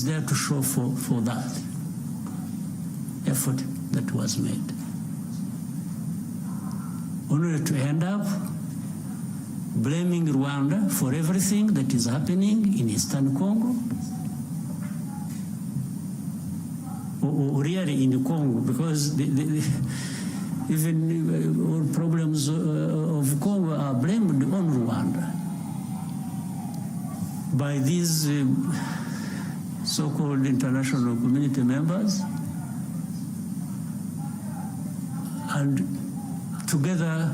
there to show for that effort that was made. Only to end up blaming Rwanda for everything that is happening in Eastern Congo, or really in Congo, because even all problems of Congo are blamed on Rwanda by these so-called international community members, and together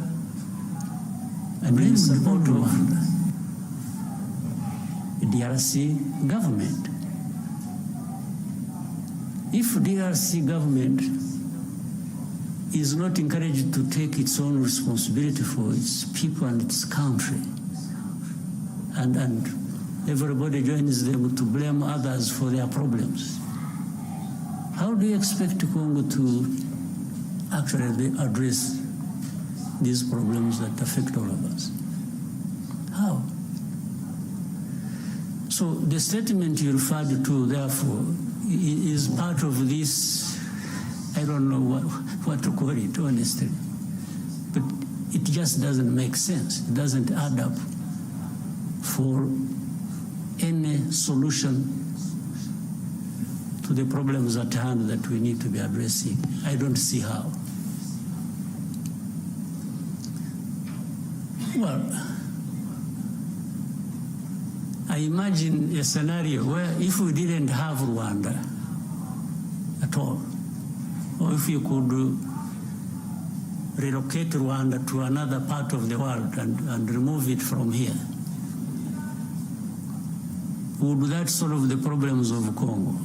and in support of the DRC government. If DRC government is not encouraged to take its own responsibility for its people and its country, and everybody joins them to blame others for their problems, how do you expect Congo to actually address these problems that affect all of us? How? So the statement you referred to, therefore, is part of this, I don't know what to call it, honestly, but it just doesn't make sense. It doesn't add up for any solution to the problems at hand that we need to be addressing. I don't see how. Well, I imagine a scenario where if we didn't have Rwanda at all, or if you could relocate Rwanda to another part of the world and remove it from here, would that solve the problems of Congo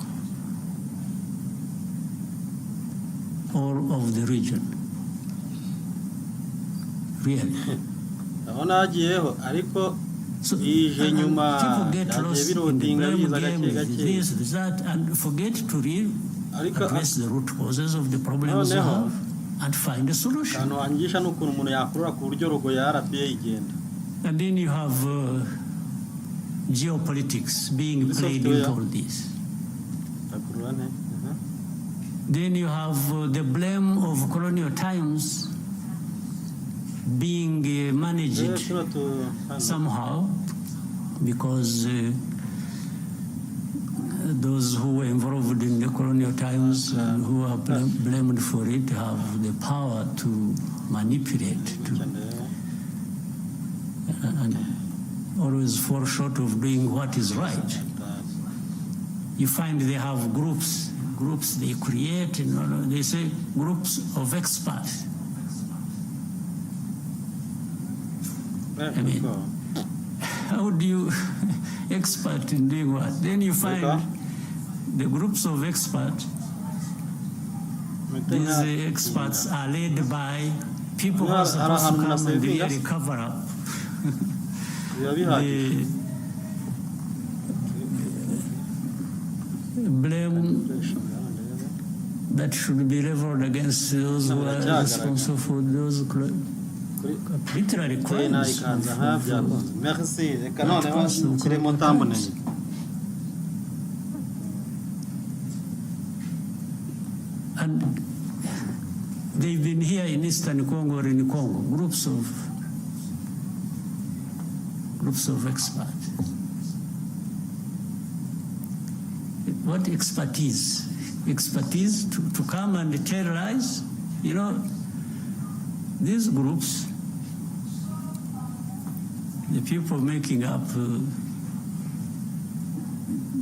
or of the region? Really? So, people get lost in the blame game with this, that, and forget to really address the root causes of the problems we have and find a solution. And then you have geopolitics being played into all this. Then you have the blame of colonial times being managed somehow, because those who were involved in the colonial times and who are blamed for it have the power to manipulate, and always fall short of doing what is right. You find they have groups they create, they say groups of experts. I mean, how do you expert in doing what? Then you find the groups of experts. These experts are led by people who are supposed to come and really cover up the blame that should be leveled against those who are responsible for those literally crimes. And they've been here in Eastern Congo or in Congo, groups of experts. What expertise? Expertise to come and tell lies? You know, these groups, the people making up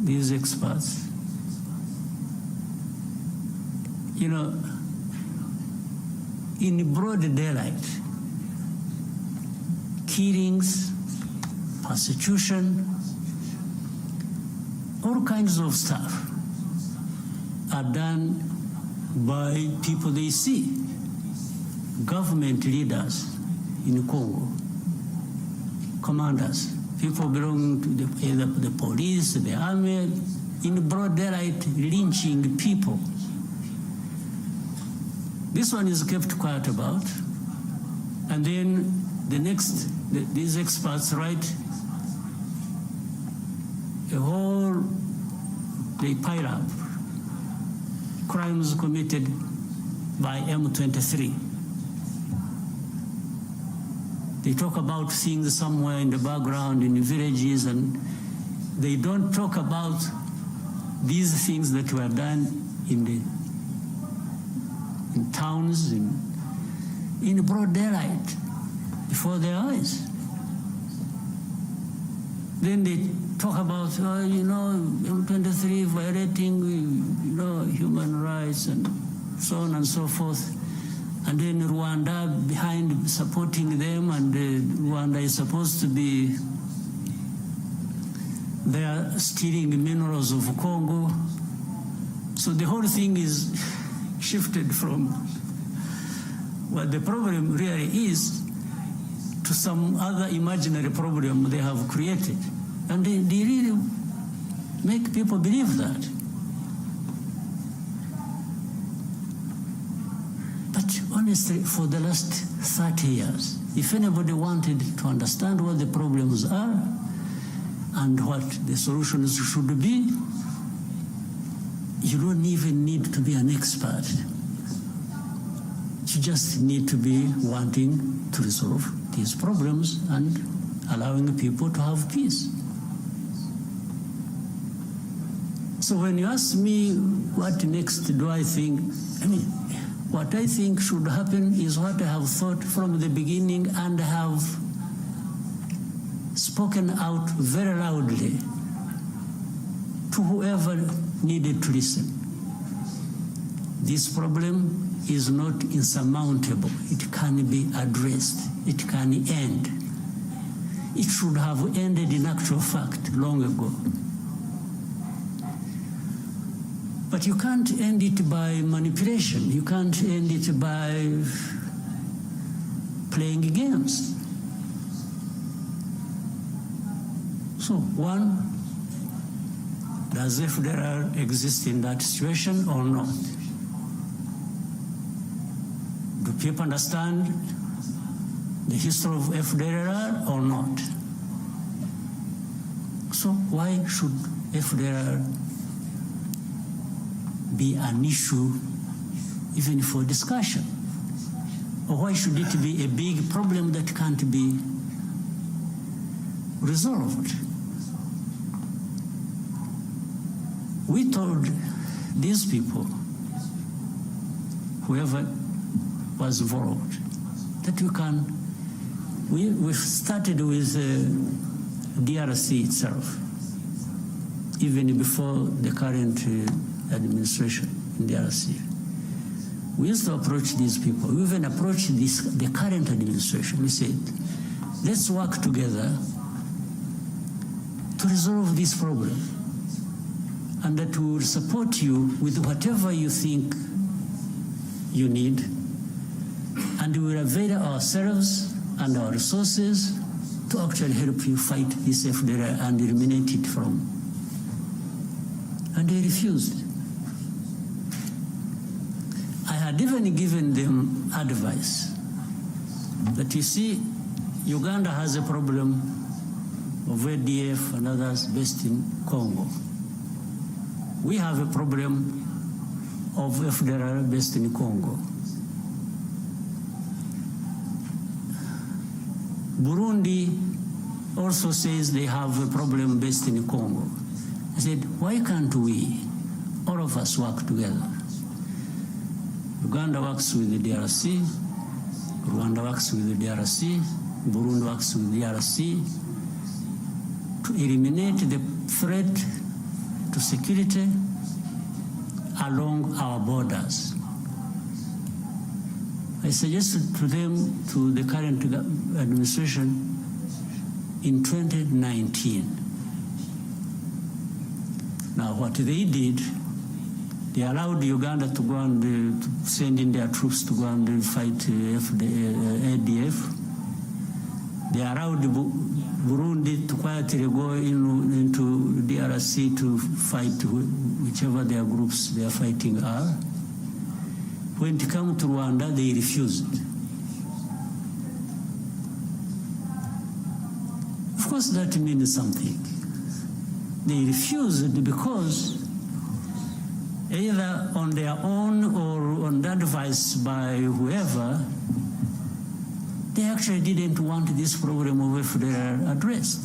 these experts, you know, in broad daylight, killings, persecution, all kinds of stuff are done by people they see, government leaders in Congo, commanders, people belonging to either the police, the army, in broad daylight lynching people. This one is kept quiet about, and then these experts write a whole they pile up. Crimes committed by M23. They talk about things somewhere in the background in the villages, and they don't talk about these things that were done in towns, in broad daylight, before their eyes. Then they talk about, M23 violating, human rights and so on and so forth. And then Rwanda behind supporting them, and Rwanda is supposed to be there stealing minerals of Congo. So the whole thing is shifted from what the problem really is to some other imaginary problem they have created. And they really make people believe that. But honestly, for the last 30 years, if anybody wanted to understand what the problems are and what the solutions should be, you don't even need to be an expert. You just need to be wanting to resolve these problems and allowing people to have peace. So when you ask me what next do I think, what I think should happen is what I have thought from the beginning and have spoken out very loudly to whoever needed to listen. This problem is not insurmountable. It can be addressed. It can end. It should have ended in actual fact long ago. But you can't end it by manipulation. You can't end it by playing games. So, one, does FDLR exist in that situation or not? Do people understand the history of FDLR or not? So why should FDLR be an issue even for discussion? Or why should it be a big problem that can't be resolved? We told these people, whoever was involved, that we started with DRC itself, even before the current administration in DRC. We used to approach these people. We even approached the current administration. We said, let's work together to resolve this problem, and that we will support you with whatever you think you need, and we will avail ourselves and our resources to actually help you fight this FDLR and eliminate it from. And they refused. I had even given them advice that, you see, Uganda has a problem of ADF and others based in Congo. We have a problem of FDLR based in Congo. Burundi also says they have a problem based in Congo. I said, why can't we, all of us, work together? Uganda works with the DRC, Rwanda works with the DRC, Burundi works with the DRC to eliminate the threat to security along our borders. I suggested to them, to the current administration, in 2019. Now, what they did, they allowed Uganda to go and to send in their troops to go and fight ADF. They allowed Burundi to quietly go into DRC to fight whichever their groups they are fighting are. When it came to Rwanda, they refused. Of course, that means something. They refused because either on their own or on advice by whoever, they actually didn't want this problem of FDLR addressed.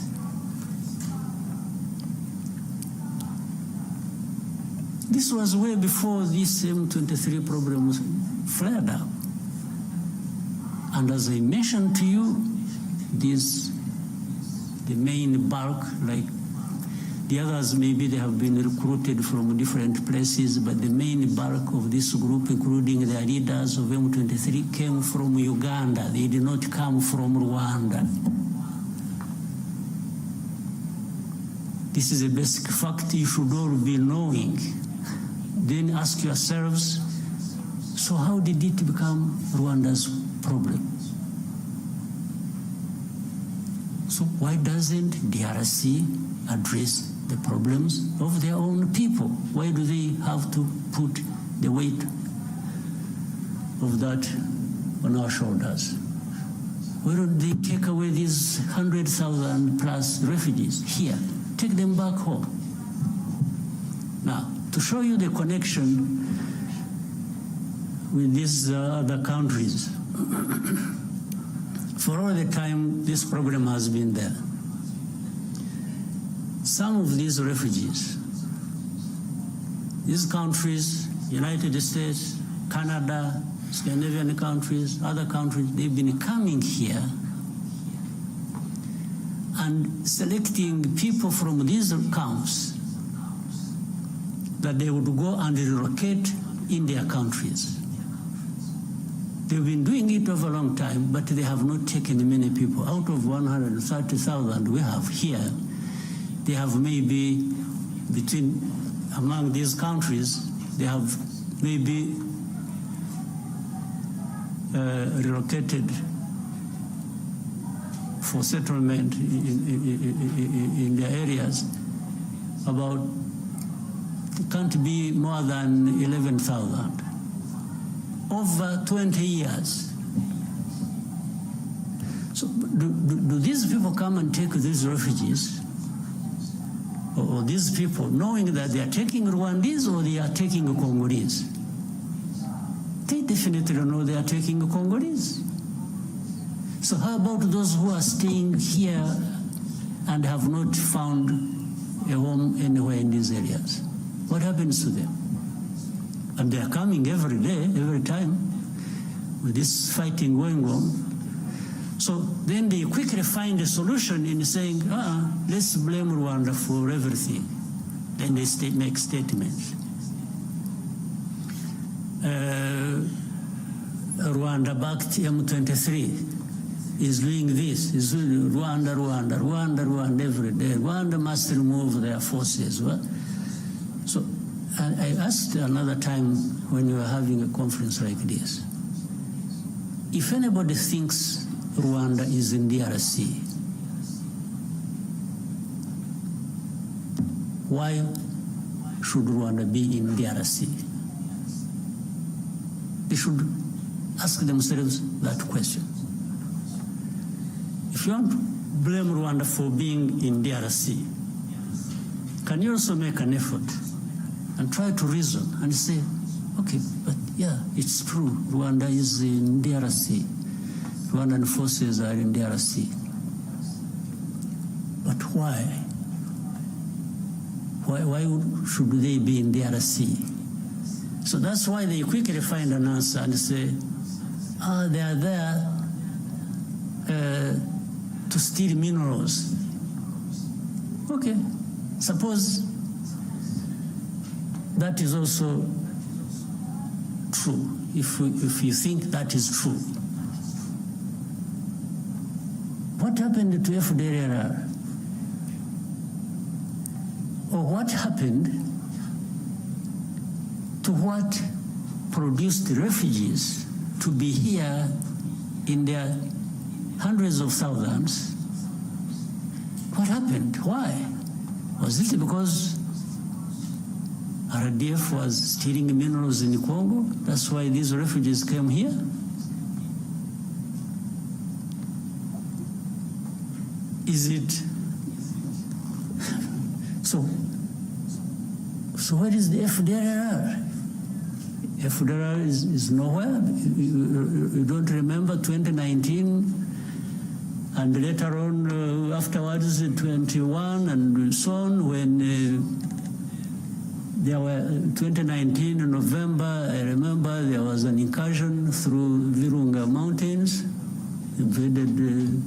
This was way before this M23 problem was flared up. And as I mentioned to you, the main bulk, like the others, maybe they have been recruited from different places, but the main bulk of this group, including the leaders of M23, came from Uganda. They did not come from Rwanda. This is a basic fact you should all be knowing. Then ask yourselves, so how did it become Rwanda's problem? So why doesn't DRC address the problems of their own people? Why do they have to put the weight of that on our shoulders? Why don't they take away these 100,000 plus refugees here? Take them back home. Now, to show you the connection with these other countries, for all the time this program has been there, some of these refugees, these countries, United States, Canada, Scandinavian countries, other countries, they've been coming here and selecting people from these camps that they would go and relocate in their countries. They've been doing it over a long time, but they have not taken many people. Out of 130,000 we have here, they have maybe among these countries, they have maybe relocated for settlement in their areas about, it can't be more than 11,000 over 20 years. So do these people come and take these refugees, or these people, knowing that they are taking Rwandese or they are taking Congolese? They definitely know they are taking Congolese. So how about those who are staying here and have not found a home anywhere in these areas? What happens to them? And they are coming every day, every time, with this fighting going on. So then they quickly find a solution in saying, let's blame Rwanda for everything. Then they make statements. Rwanda-backed M23 is doing this, is doing Rwanda every day. Rwanda must remove their forces. So I asked another time when we were having a conference like this, if anybody thinks Rwanda is in DRC, why should Rwanda be in DRC? They should ask themselves that question. If you want to blame Rwanda for being in DRC, can you also make an effort and try to reason and say, okay, but yeah, it's true, Rwanda is in DRC. Rwandan forces are in DRC. But why? Why should they be in DRC? So that's why they quickly find an answer and say, they are there to steal minerals. Okay, suppose that is also true, if you think that is true. What happened to FDLR? Or what happened to what produced refugees to be here in their hundreds of thousands? What happened? Why? Was it because RDF was stealing minerals in Congo? That's why these refugees came here? Is it? So where is the FDLR? FDLR is nowhere. You don't remember 2019, and later on, afterwards, 21 and so on, when there were 2019 in November, I remember there was an incursion through Virunga Mountains, invaded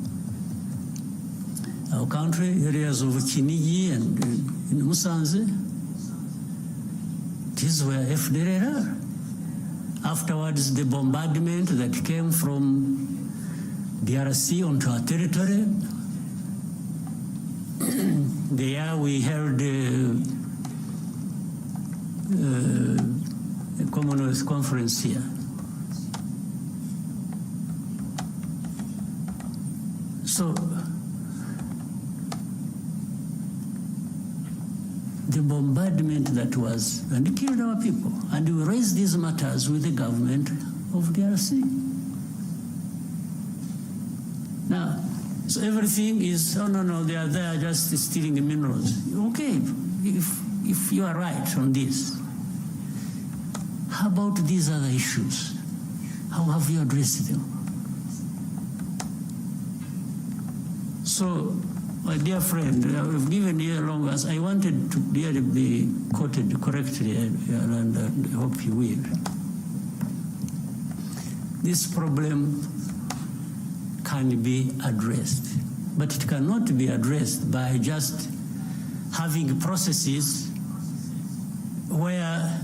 our country, areas of Kinigi and in Musanze. These were FDLR. Afterwards, the bombardment that came from DRC onto our territory. There we held a Commonwealth conference here. So the bombardment that was, and it killed our people. And we raised these matters with the government of DRC. Now, so everything is, oh no, they are there just stealing the minerals. Okay, if you are right on this, how about these other issues? How have you addressed them? So, my dear friend, I've given you a long answer. I wanted to really be quoted correctly, and I hope you will. This problem can be addressed, but it cannot be addressed by just having processes where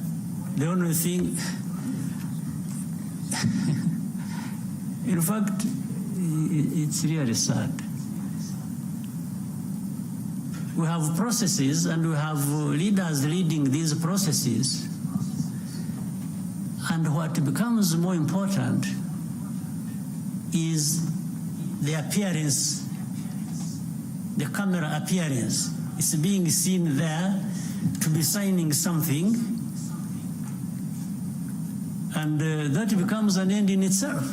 the only thing, in fact, it's really sad. We have processes and we have leaders leading these processes, and what becomes more important is the appearance, the camera appearance. It's being seen there to be signing something, and that becomes an end in itself.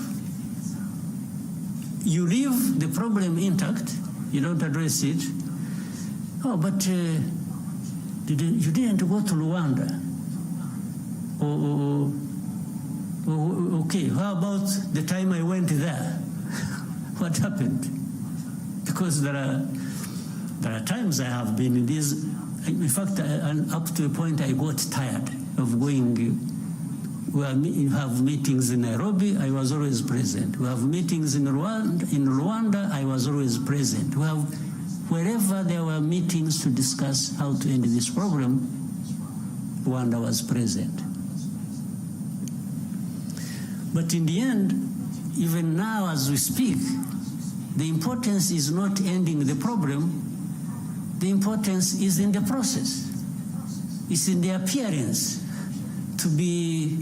You leave the problem intact, you don't address it. Oh, but you didn't go to Luanda. Okay, how about the time I went there? What happened? Because there are times I have been in these. In fact, up to a point I got tired of going. We have meetings in Nairobi, I was always present. We have meetings in Rwanda, I was always present. We have, wherever there were meetings to discuss how to end this problem, Rwanda was present. But in the end, even now as we speak, the importance is not ending the problem, the importance is in the process. It's in the appearance to be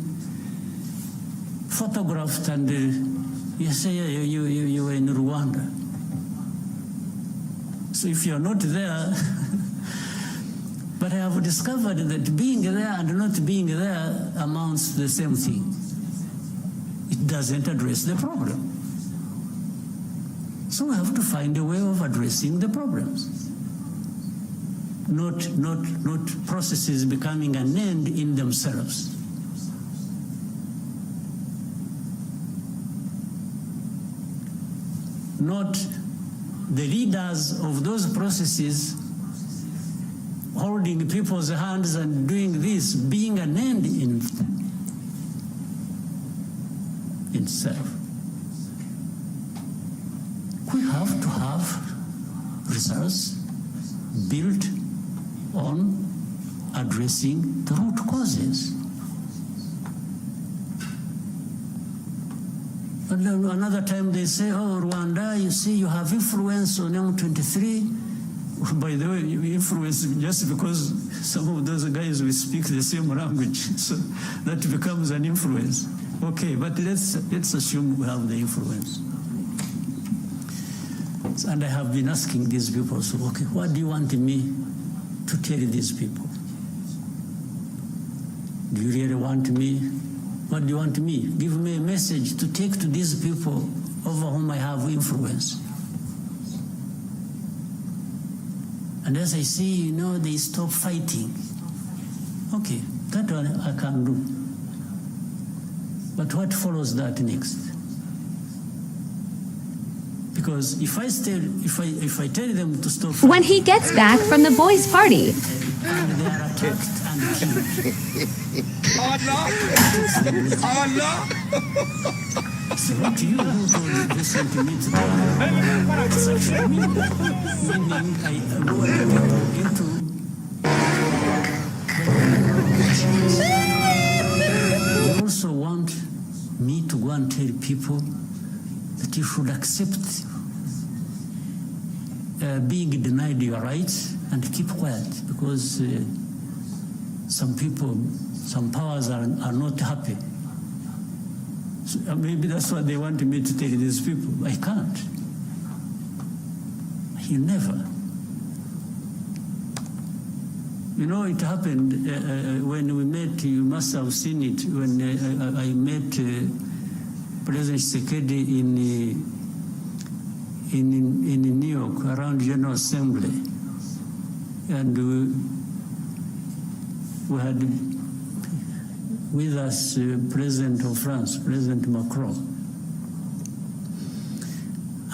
photographed and you say you were in Rwanda. So if you're not there, but I have discovered that being there and not being there amounts to the same thing. It doesn't address the problem. So we have to find a way of addressing the problems. Not processes becoming an end in themselves. Not the leaders of those processes holding people's hands and doing this being an end in itself. We have to have results built on addressing the root causes. And then another time they say, oh, Rwanda, you see, you have influence on M23. By the way, you influence just because some of those guys will speak the same language. So that becomes an influence. Okay, but let's assume we have the influence. And I have been asking these people, so, okay, what do you want me to tell these people? Do you really want me? What do you want me? Give me a message to take to these people over whom I have influence. And as I see, they stop fighting. Okay, that one I can do. But what follows that next? Because if I tell them to stop When he gets back from the boys' party, and they are attacked and killed. So what you who told this to me today? It's actually meaning I go into you also want me to go and tell people that you should accept being denied your rights and keep quiet, because some people, some powers are not happy. So maybe that's what they want me to tell these people. I can't. You never. You know, it happened when we met, you must have seen it, when I met President Tshisekedi in New York, around General Assembly. And we had with us President of France, President Macron.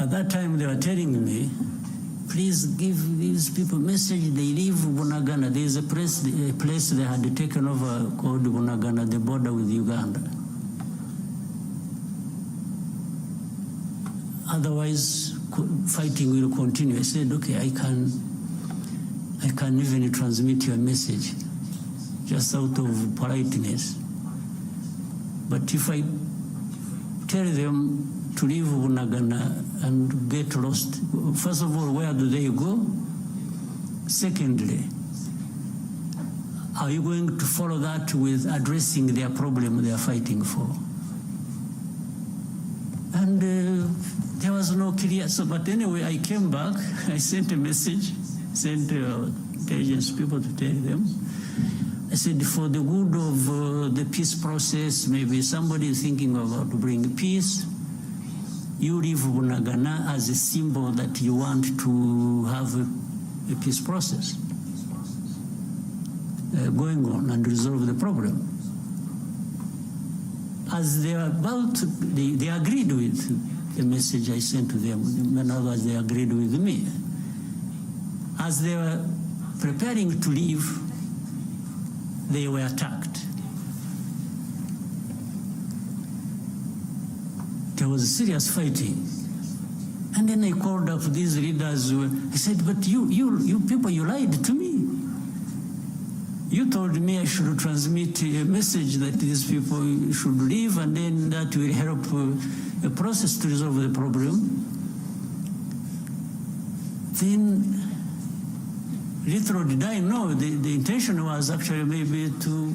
At that time, they were telling me, please give these people a message. They leave Bunagana. There is a place they had taken over called Bunagana, the border with Uganda. Otherwise, fighting will continue. I said, okay, I can even transmit your message, just out of politeness. But if I tell them to leave Bunagana and get lost, first of all, where do they go? Secondly, are you going to follow that with addressing their problem they are fighting for? And there was no clear, so, but anyway, I came back, I sent a message, sent intelligence people to tell them. I said, for the good of the peace process, maybe somebody is thinking about bringing peace, you leave Bunagana as a symbol that you want to have a peace process going on and resolve the problem. As they are about, they agreed with the message I sent to them. In other words, they agreed with me. As they were preparing to leave, they were attacked. There was serious fighting. And then I called up these leaders. I said, but you people, you lied to me. You told me I should transmit a message that these people should leave, and then that will help a process to resolve the problem. Then, little did I know, the intention was actually maybe to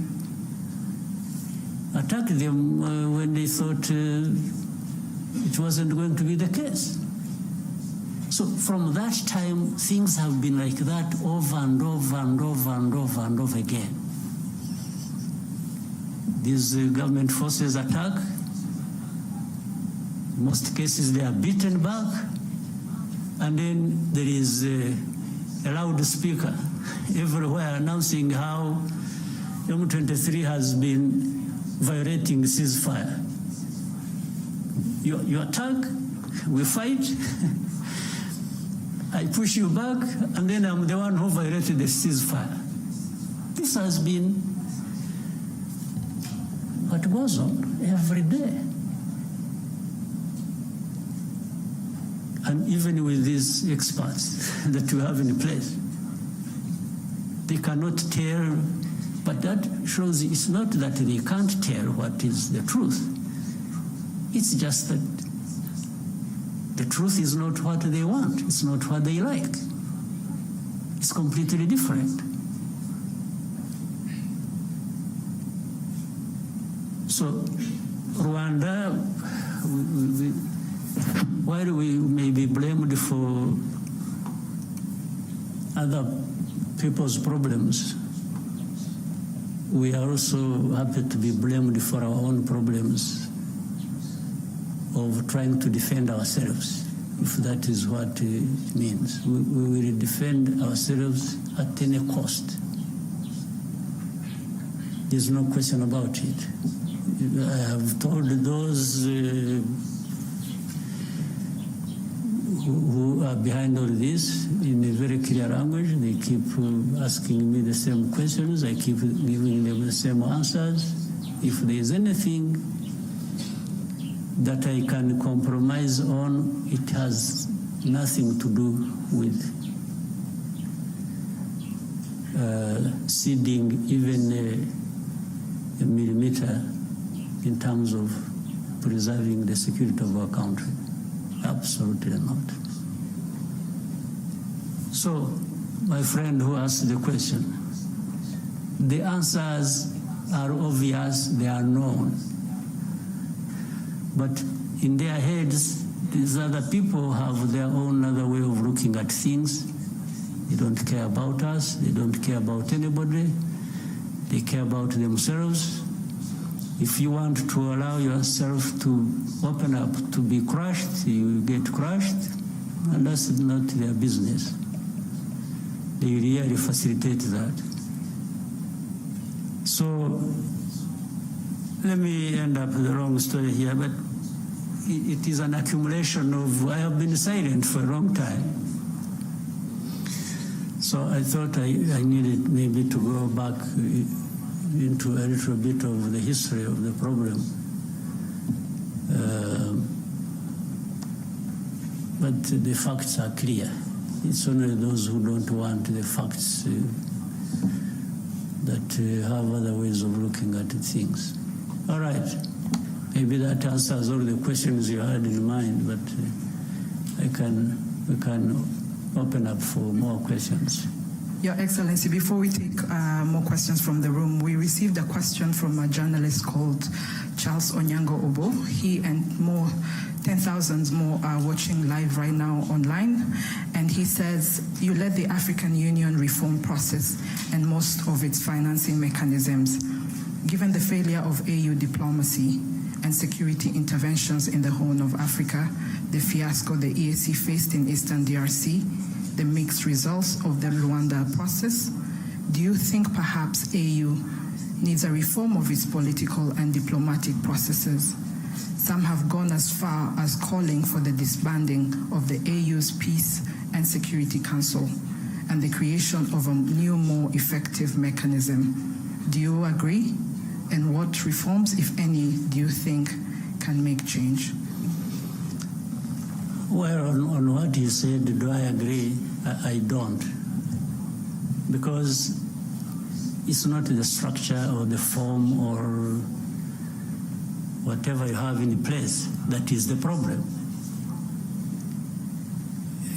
attack them when they thought it wasn't going to be the case. So from that time, things have been like that over and over and over and over and over again. These government forces attack. In most cases, they are beaten back. And then there is a loudspeaker everywhere announcing how M23 has been violating ceasefire. You attack, we fight, I push you back, and then I'm the one who violated the ceasefire. This has been what goes on every day. And even with these experts that we have in place, they cannot tell, but that shows it's not that they can't tell what is the truth. It's just that the truth is not what they want. It's not what they like. It's completely different. So Rwanda, while we may be blamed for other people's problems, we are also happy to be blamed for our own problems of trying to defend ourselves, if that is what it means. We will defend ourselves at any cost. There's no question about it. I have told those who are behind all this in a very clear language. They keep asking me the same questions. I keep giving them the same answers. If there is anything that I can compromise on, it has nothing to do with ceding even a millimeter in terms of preserving the security of our country. Absolutely not. So, my friend who asked the question, the answers are obvious, they are known. But in their heads, these other people have their own other way of looking at things. They don't care about us, they don't care about anybody, they care about themselves. If you want to allow yourself to open up, to be crushed, you get crushed, and that's not their business. They really facilitate that. So, let me end up the long story here, but it is an accumulation of, I have been silent for a long time. So I thought I needed maybe to go back into a little bit of the history of the problem. But the facts are clear. It's only those who don't want the facts that have other ways of looking at things. All right. Maybe that answers all the questions you had in mind, but we can open up for more questions. Your Excellency, before we take more questions from the room, we received a question from a journalist called Charles Onyango Obo. He and 10,000 more are watching live right now online. And he says, you led the African Union reform process and most of its financing mechanisms. Given the failure of AU diplomacy and security interventions in the Horn of Africa, the fiasco the EAC faced in Eastern DRC, the mixed results of the Luanda process, do you think perhaps AU needs a reform of its political and diplomatic processes? Some have gone as far as calling for the disbanding of the AU's Peace and Security Council and the creation of a new, more effective mechanism. Do you agree? And what reforms, if any, do you think can make change? Well, on what you said, do I agree? I don't. Because it's not the structure or the form or whatever you have in place that is the problem.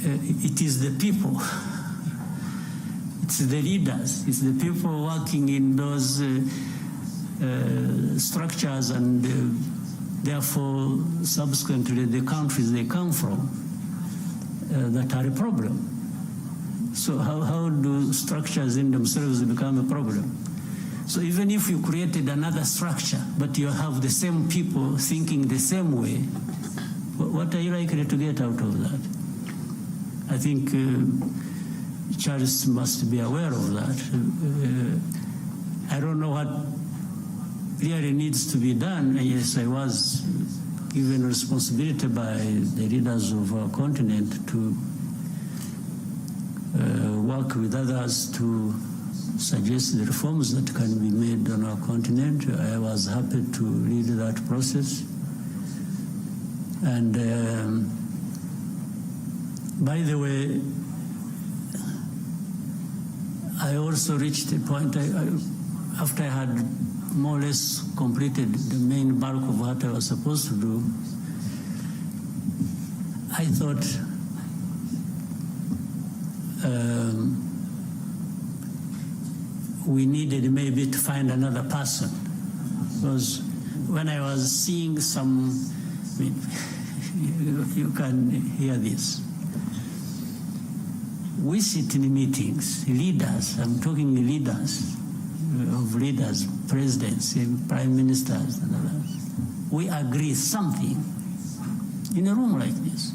It is the people. It's the leaders. It's the people working in those structures and therefore subsequently the countries they come from that are a problem. So how do structures in themselves become a problem? So even if you created another structure, but you have the same people thinking the same way, what are you likely to get out of that? I think Charles must be aware of that. I don't know what really needs to be done. Yes, I was given responsibility by the leaders of our continent to work with others to suggest the reforms that can be made on our continent. I was happy to lead that process. And by the way, I also reached a point after I had more or less completed the main bulk of what I was supposed to do. I thought we needed maybe to find another person, because when I was seeing some, I mean, you can hear this. We sit in meetings, leaders, I'm talking leaders, of leaders, presidents, prime ministers, and others. We agree something in a room like this.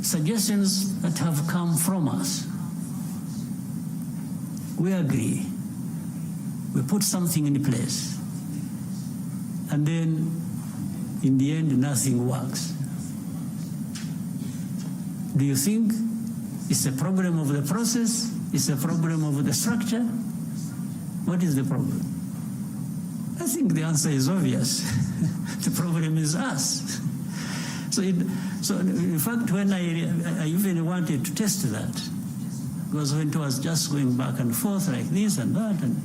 Suggestions that have come from us. We agree. we put something in place, and then in the end nothing works. Do you think it's a problem of the process? It's a problem of the structure? What is the problem? I think the answer is obvious. The problem is us. So in fact, when I even wanted to test that, because when it was just going back and forth like this and that, and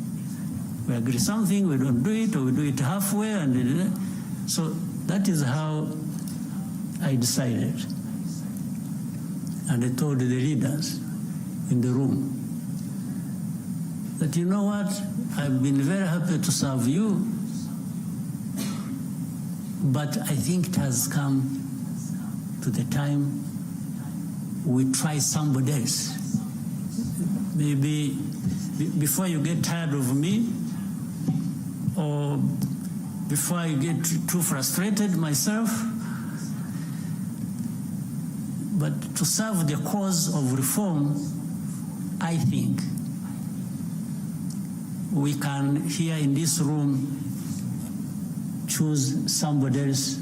we agree something, we don't do it, or we do it halfway, and so that is how I decided. And I told the leaders in the room that, you know what, I've been very happy to serve you, but I think it has come to the time we try somebody else. Maybe before you get tired of me, or before I get too frustrated myself, but to serve the cause of reform, I think we can, here in this room, choose somebody else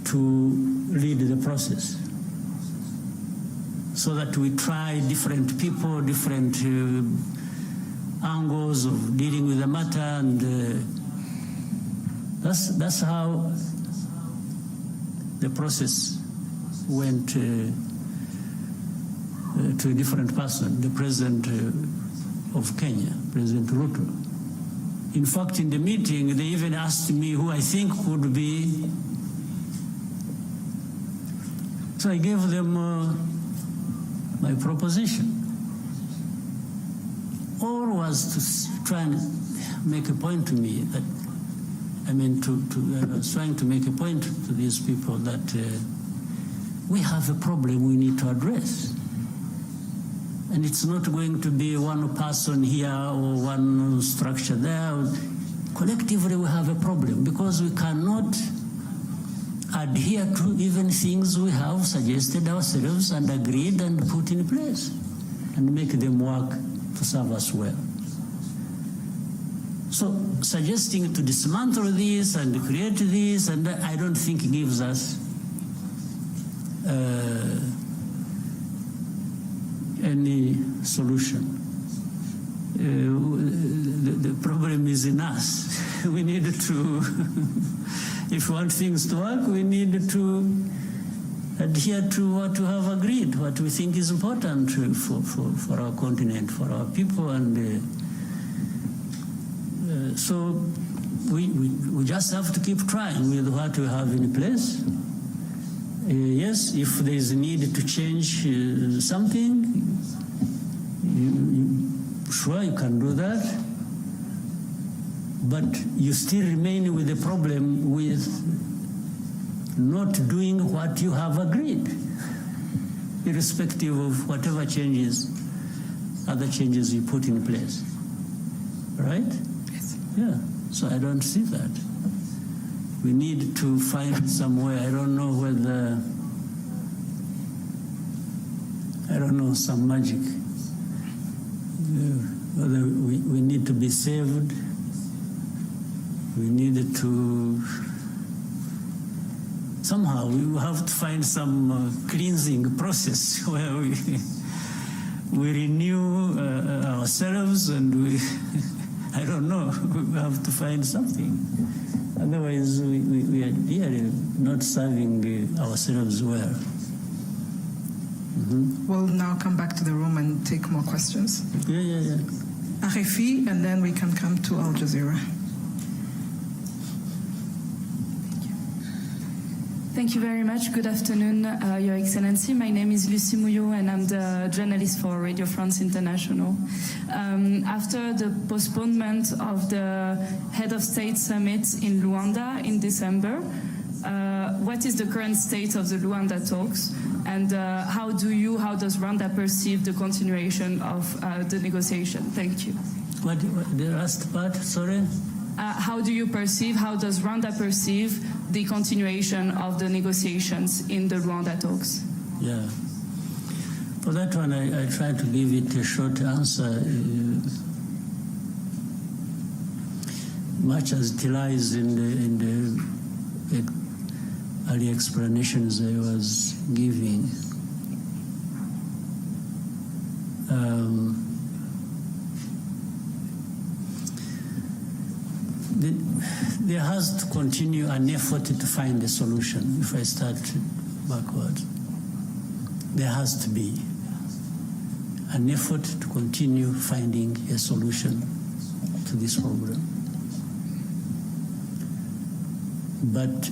to lead the process, so that we try different people, different angles of dealing with the matter, and that's how the process went to a different person, the president of Kenya, President Ruto. In fact, in the meeting, they even asked me who I think could be. So I gave them my proposition. All was to try and make a point to me that, I mean, I was trying to make a point to these people that we have a problem we need to address. And it's not going to be one person here or one structure there. Collectively, we have a problem because we cannot adhere to even things we have suggested ourselves and agreed and put in place and make them work to serve us well. So suggesting to dismantle this and create this, and I don't think gives us any solution. The problem is in us. We need to, if we want things to work, we need to adhere to what we have agreed, what we think is important for our continent, for our people, and so we just have to keep trying with what we have in place. Yes, if there is a need to change something, sure, you can do that, but you still remain with the problem with not doing what you have agreed, irrespective of whatever changes, other changes you put in place. Right? Yes. Yeah, so I don't see that. We need to find some way. I don't know whether, some magic. Whether we need to be saved, we need to, somehow we will have to find some cleansing process where we renew ourselves, and we, I don't know, we have to find something. Otherwise, we are really not serving ourselves well. We'll now come back to the room and take more questions. Yeah. RFI, and then we can come to Al Jazeera. Thank you very much. Good afternoon, Your Excellency. My name is Lucie Mouillot, and I'm the journalist for Radio France International. After the postponement of the Head of State Summit in Luanda in December, what is the current state of the Luanda talks, and how does Rwanda perceive the continuation of the negotiation? Thank you. What the last part, sorry? How does Rwanda perceive the continuation of the negotiations in the Rwanda talks? Yeah. For that one, I try to give it a short answer. much as it lies in the early explanations I was giving. There has to continue an effort to find a solution. If I start backwards, there has to be an effort to continue finding a solution to this problem. But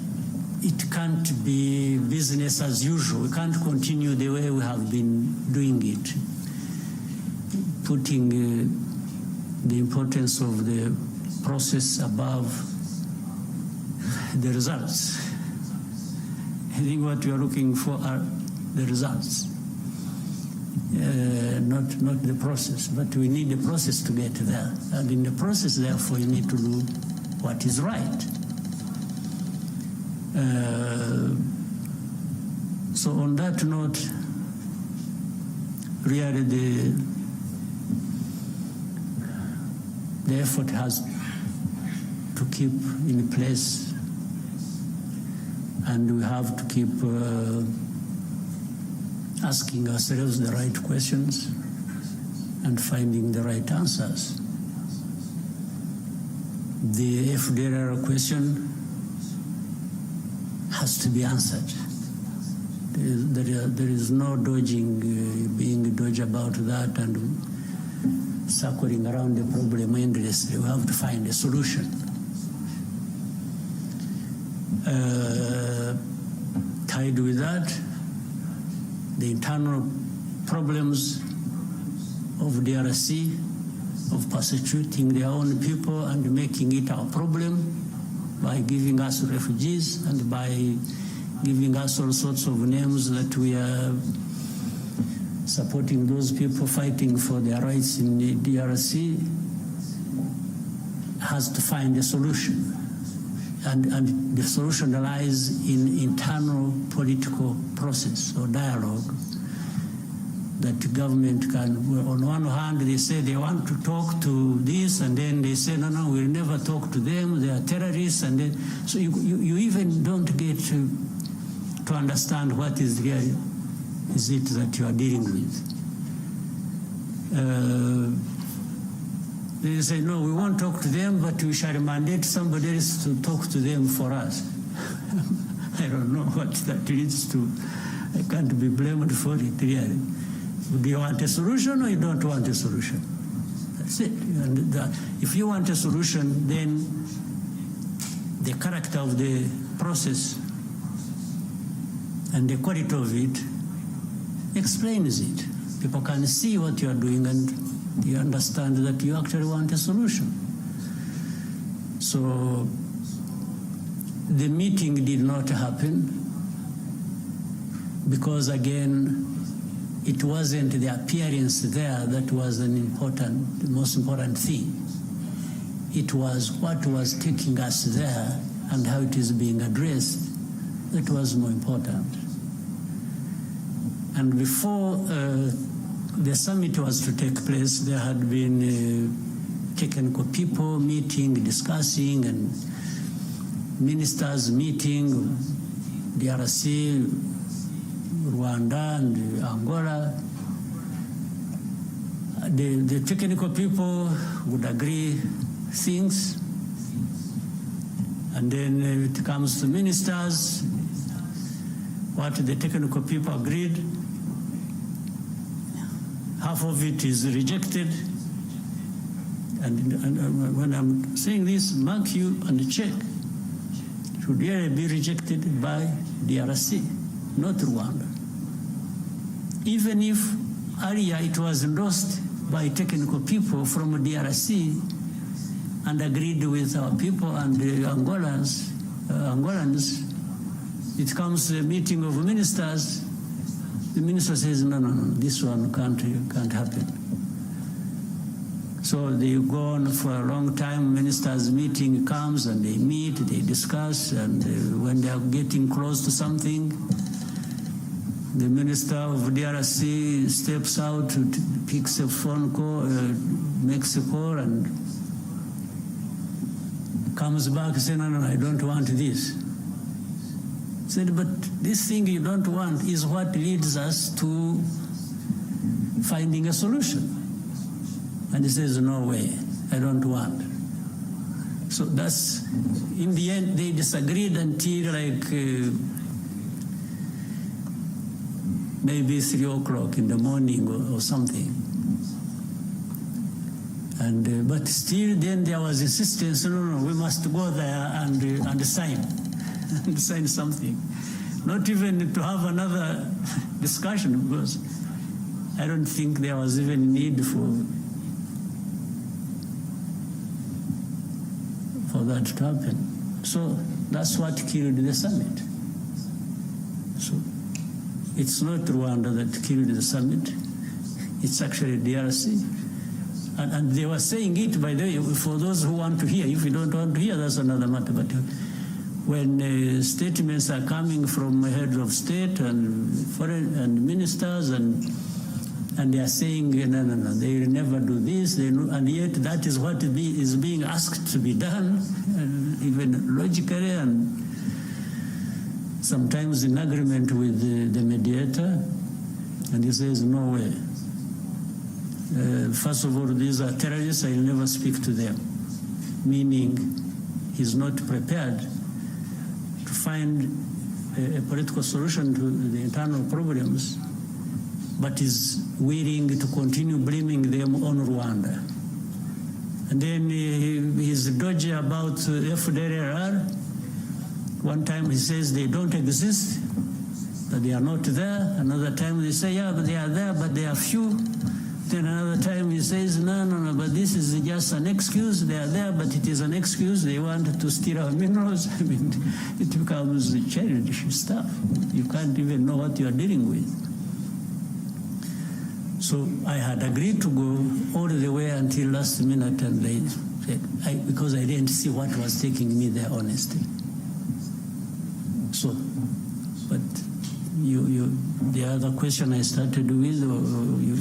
it can't be business as usual. We can't continue the way we have been doing it, putting the importance of the process above the results. I think what we are looking for are the results, not the process. But we need the process to get there. And in the process, therefore, you need to do what is right. So on that note, really the effort has to keep in place, and we have to keep asking ourselves the right questions and finding the right answers. The FDR question has to be answered. There is no dodging, being dodged about that and circling around the problem endlessly. We have to find a solution. Tied with that, the internal problems of DRC, of persecuting their own people and making it our problem by giving us refugees and by giving us all sorts of names that we are supporting those people fighting for their rights in the DRC, has to find a solution. And the solution lies in internal political process or dialogue that the government can, on one hand, they say they want to talk to this, and then they say, no, we'll never talk to them, they are terrorists, and then, so you even don't get to understand what is it that you are dealing with. They say, no, we won't talk to them, but we shall mandate somebody else to talk to them for us. I don't know what that leads to. I can't be blamed for it, really. Do you want a solution or you don't want a solution? That's it. And if you want a solution, then the character of the process and the quality of it explains it. People can see what you are doing and you understand that you actually want a solution. So the meeting did not happen because, again, it wasn't the appearance there that was the most important thing. It was what was taking us there and how it is being addressed that was more important. And before the summit was to take place, there had been technical people meeting, discussing, and ministers meeting, DRC, Rwanda, and Angola. The technical people would agree things, and then it comes to ministers, what the technical people agreed, half of it is rejected. And when I'm saying this, mark you and check. It should really be rejected by DRC, not Rwanda. Even if earlier it was endorsed by technical people from DRC and agreed with our people and the Angolans, it comes to a meeting of ministers, the minister says, no, this one can't happen. So they go on for a long time, ministers' meeting comes and they meet, they discuss, and when they are getting close to something, the minister of DRC steps out, picks a phone call, makes a call, and comes back and says, no, I don't want this. I said, but this thing you don't want is what leads us to finding a solution. And he says, no way, I don't want. So that's, in the end, they disagreed until maybe 3 o'clock in the morning or something. And but still, then there was insistence. No, we must go there and sign, and sign something. Not even to have another discussion, because I don't think there was even need for that to happen. So that's what killed the summit. So it's not Rwanda that killed the summit. It's actually DRC. And they were saying it, by the way, for those who want to hear. If you don't want to hear, that's another matter. But when statements are coming from heads of state and foreign and ministers, and they are saying, no, they will never do this, and yet that is what is being asked to be done, even logically, and sometimes in agreement with the mediator, and he says, no way. First of all, these are terrorists, I will never speak to them, meaning he's not prepared to find a political solution to the internal problems, but is willing to continue blaming them on Rwanda. And then he's dodgy about FDLR. One time he says they don't exist, that they are not there. Another time they say, yeah, but they are there, but they are few. Then another time he says, no, but this is just an excuse. They are there, but it is an excuse. They want to steal our minerals. I mean, it becomes childish stuff. You can't even know what you are dealing with. So I had agreed to go all the way until last minute, and they said, because I didn't see what was taking me there, honestly. So, but the other question I started with, or you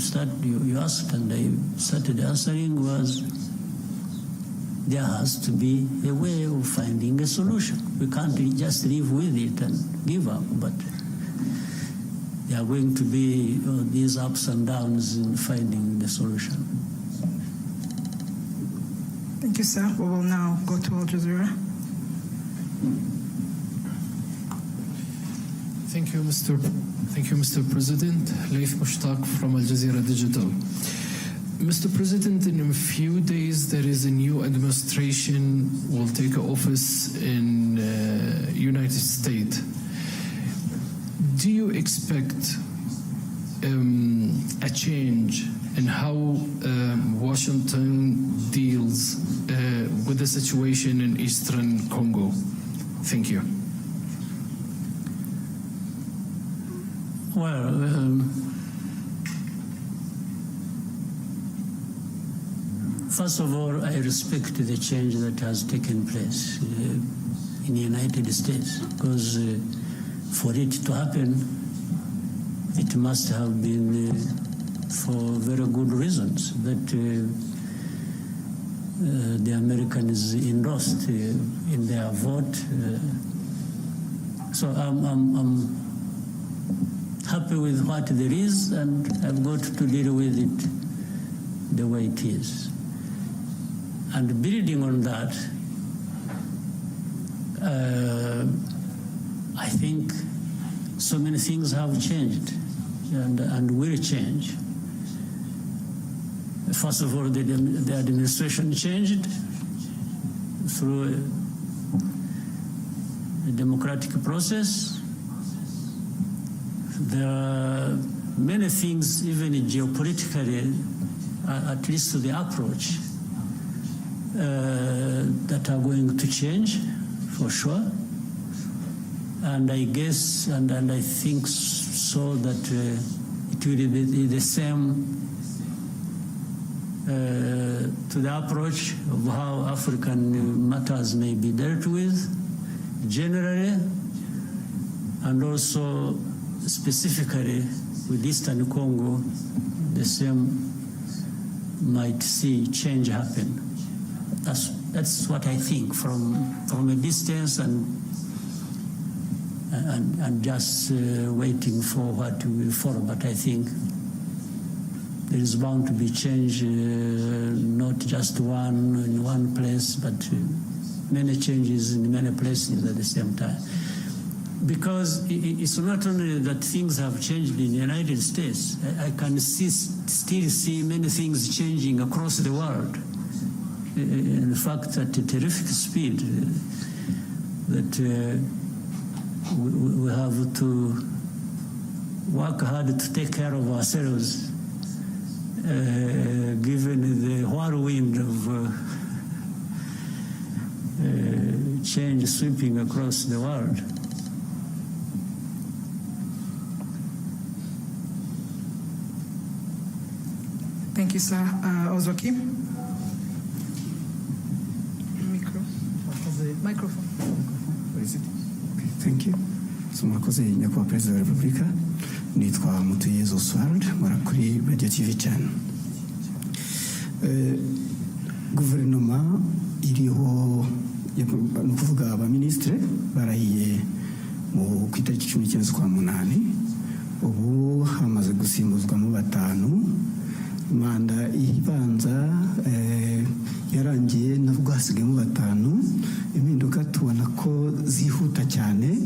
asked, and I started answering, was there has to be a way of finding a solution. We can't just live with it and give up, but there are going to be these ups and downs in finding the solution. Thank you, sir. We will now go to Al Jazeera. Thank you, Mr. President. Laif Mushtaq from Al Jazeera Digital. Mr. President, in a few days there is a new administration will take office in United States. Do you expect a change in how Washington deals with the situation in Eastern Congo? Thank you. Well, first of all, I respect the change that has taken place in the United States, because for it to happen, it must have been for very good reasons that the Americans endorsed in their vote. So I'm happy with what there is, and I've got to deal with it the way it is. And building on that, I think so many things have changed and will change. First of all, the administration changed through a democratic process. There are many things, even geopolitically, at least to the approach, that are going to change, for sure. And I guess, and I think so, that it will be the same to the approach of how African matters may be dealt with, generally, and also specifically with Eastern Congo, the same might see change happen. That's That's what I think from a distance and just waiting for what will follow. But I think there is bound to be change, not just one in one place, but many changes in many places at the same time. Because it's not only that things have changed in the United States. I can still see many things changing across the world. In fact, at a terrific speed, that we have to work hard to take care of ourselves, given the whirlwind of change sweeping across the world. Thank you, sir. Ozokim? Microphone. What is it? Okay, thank you. So, mwakoze nyakubahwa Perezida wa Repubulika, nitwa Mutuyezu Oswald, nkora kuri Radio TV channel. Guverinoma iriho no kuvuga abaministre barahiye mu kwitariki 19 kwa munani, ubu hamaze gusimbuzwamo batanu. Manda ibanza yarangiye nabwo hasigayemo batanu. Impinduka tubona ko zihuta cyane.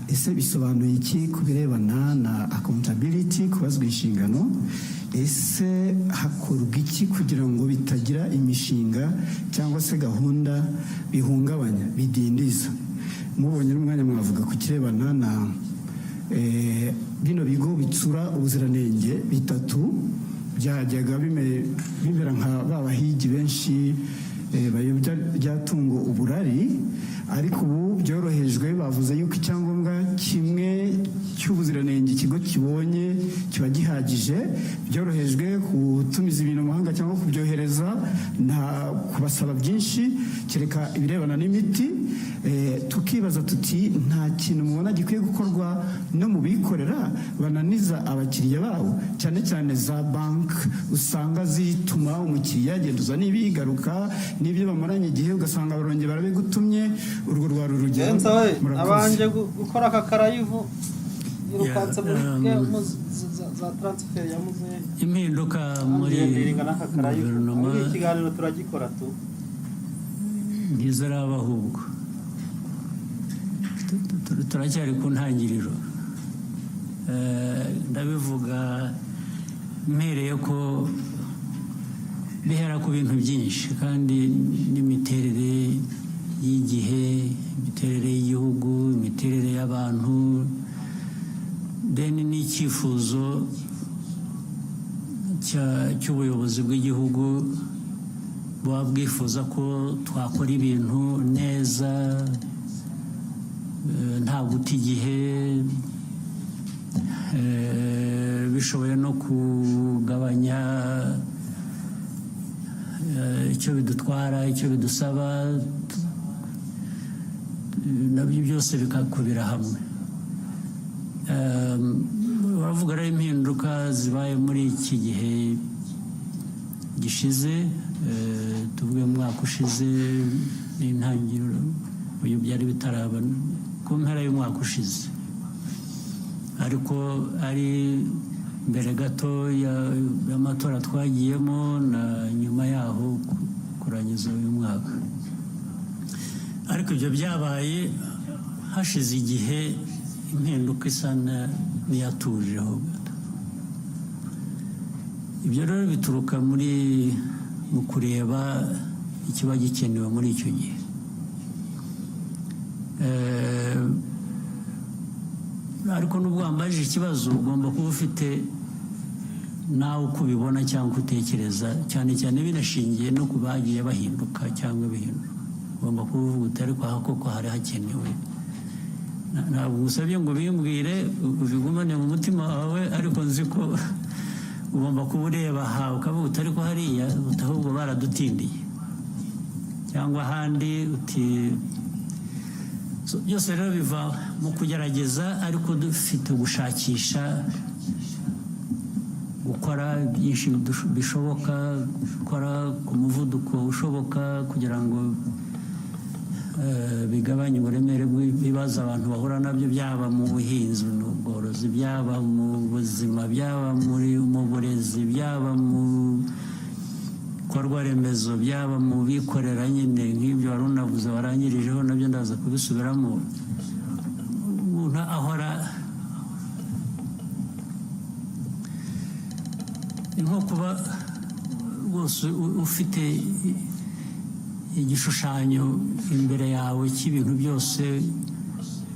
Ese bisobanuye iki kubirebana na accountability, kubazwa inshingano? Ese hakorwa iki kugira ngo bitagira imishinga cyangwa se gahunda bihungabanya, bidindiza? Mubonye n'umwanya mwavuga ku kirebana na bino bigo bitsura ubuziranenge bitatu byajyaga bimera nka babahigi benshi bayobya byatungo uburari, ariko ubu byorohejwe. Bavuze yuko icyangombwa kimwe cy'ubuziranenge ikigo kibonye kiba gihagije. Byorohejwe gutumiza ibintu mu mahanga cyangwa kubyohereza, nta kubasaba byinshi kereka ibirebana n'imiti. Tukibaza tuti nta kintu mubona gikwiye gukorwa no mu bikorera bananiza abakiriya babo, cyane cyane za bank usanga zituma umukiriya agenduza n'ibigaruka n'ibyo bamaranye igihe ugasanga barongeye barabigutumye. Urwo rwa rurugero abanje gukora akakarayivu yirukanse muri za transfer yamuze impinduka muri guverinoma. Ikiganiro turagikora tu ntizaraba, ahubwo turacyari ku ntangiriro. Ndabivuga mpereye ko bihera ku bintu byinshi, kandi n'imiterere y'igihe, imiterere y'igihugu, imiterere y'abantu, deni n'icyifuzo cy'ubuyobozi bw'igihugu buba bwifuza ko twakora ibintu neza, nta guta igihe, bishoboye no kugabanya icyo bidutwara, icyo bidusaba, nabyo byose bikakubira hamwe. Baravuga rero impinduka zibaye muri iki gihe gishize, tuvuge mu mwaka ushize n'intangiriro, uyu byari bitaraba ku mpera y'umwaka ushize, ariko ari mbere gato y'amatora twagiyemo na nyuma yaho kurangiza uyu mwaka. Ariko ibyo byabaye hashize igihe, impinduka isa n'iyatujeho gato. Ibyo rero bituruka mu kureba ikiba gikenewe muri icyo gihe. Ariko nubwo wambajije ikibazo, ugomba kuba ufite nawe uko ubibona cyangwa utekereza, cyane cyane binashingiye no ku bagiye bahinduka cyangwa bihinduka. Ugomba kuba uvuga uti ariko aha koko hari hakenewe. Ntabwo usabye ngo bimbwire ubigumane mu mutima wawe, ariko nzi ko ugomba kuba ureba aha ukavuga uti ariko hariya ahubwo baradutindiye, cyangwa ahandi uti. Byose rero biva mu kugerageza, ariko dufite gushakisha gukora byinshi bishoboka, gukora ku muvuduko ushoboka kugira ngo bigabanye uburemere bw'ibibazo abantu bahura nabyo, byaba mu buhinzi n'ubworozi, byaba mu buzima, byaba mu burezi, byaba mu bikorwa remezo, byaba mu bikorera nyine nk'ibyo wari unavuze warangirijeho, nabyo ndaza kubisubiramo. Umuntu ahora nko kuba rwose ufite igishushanyo imbere yawe cy'ibintu byose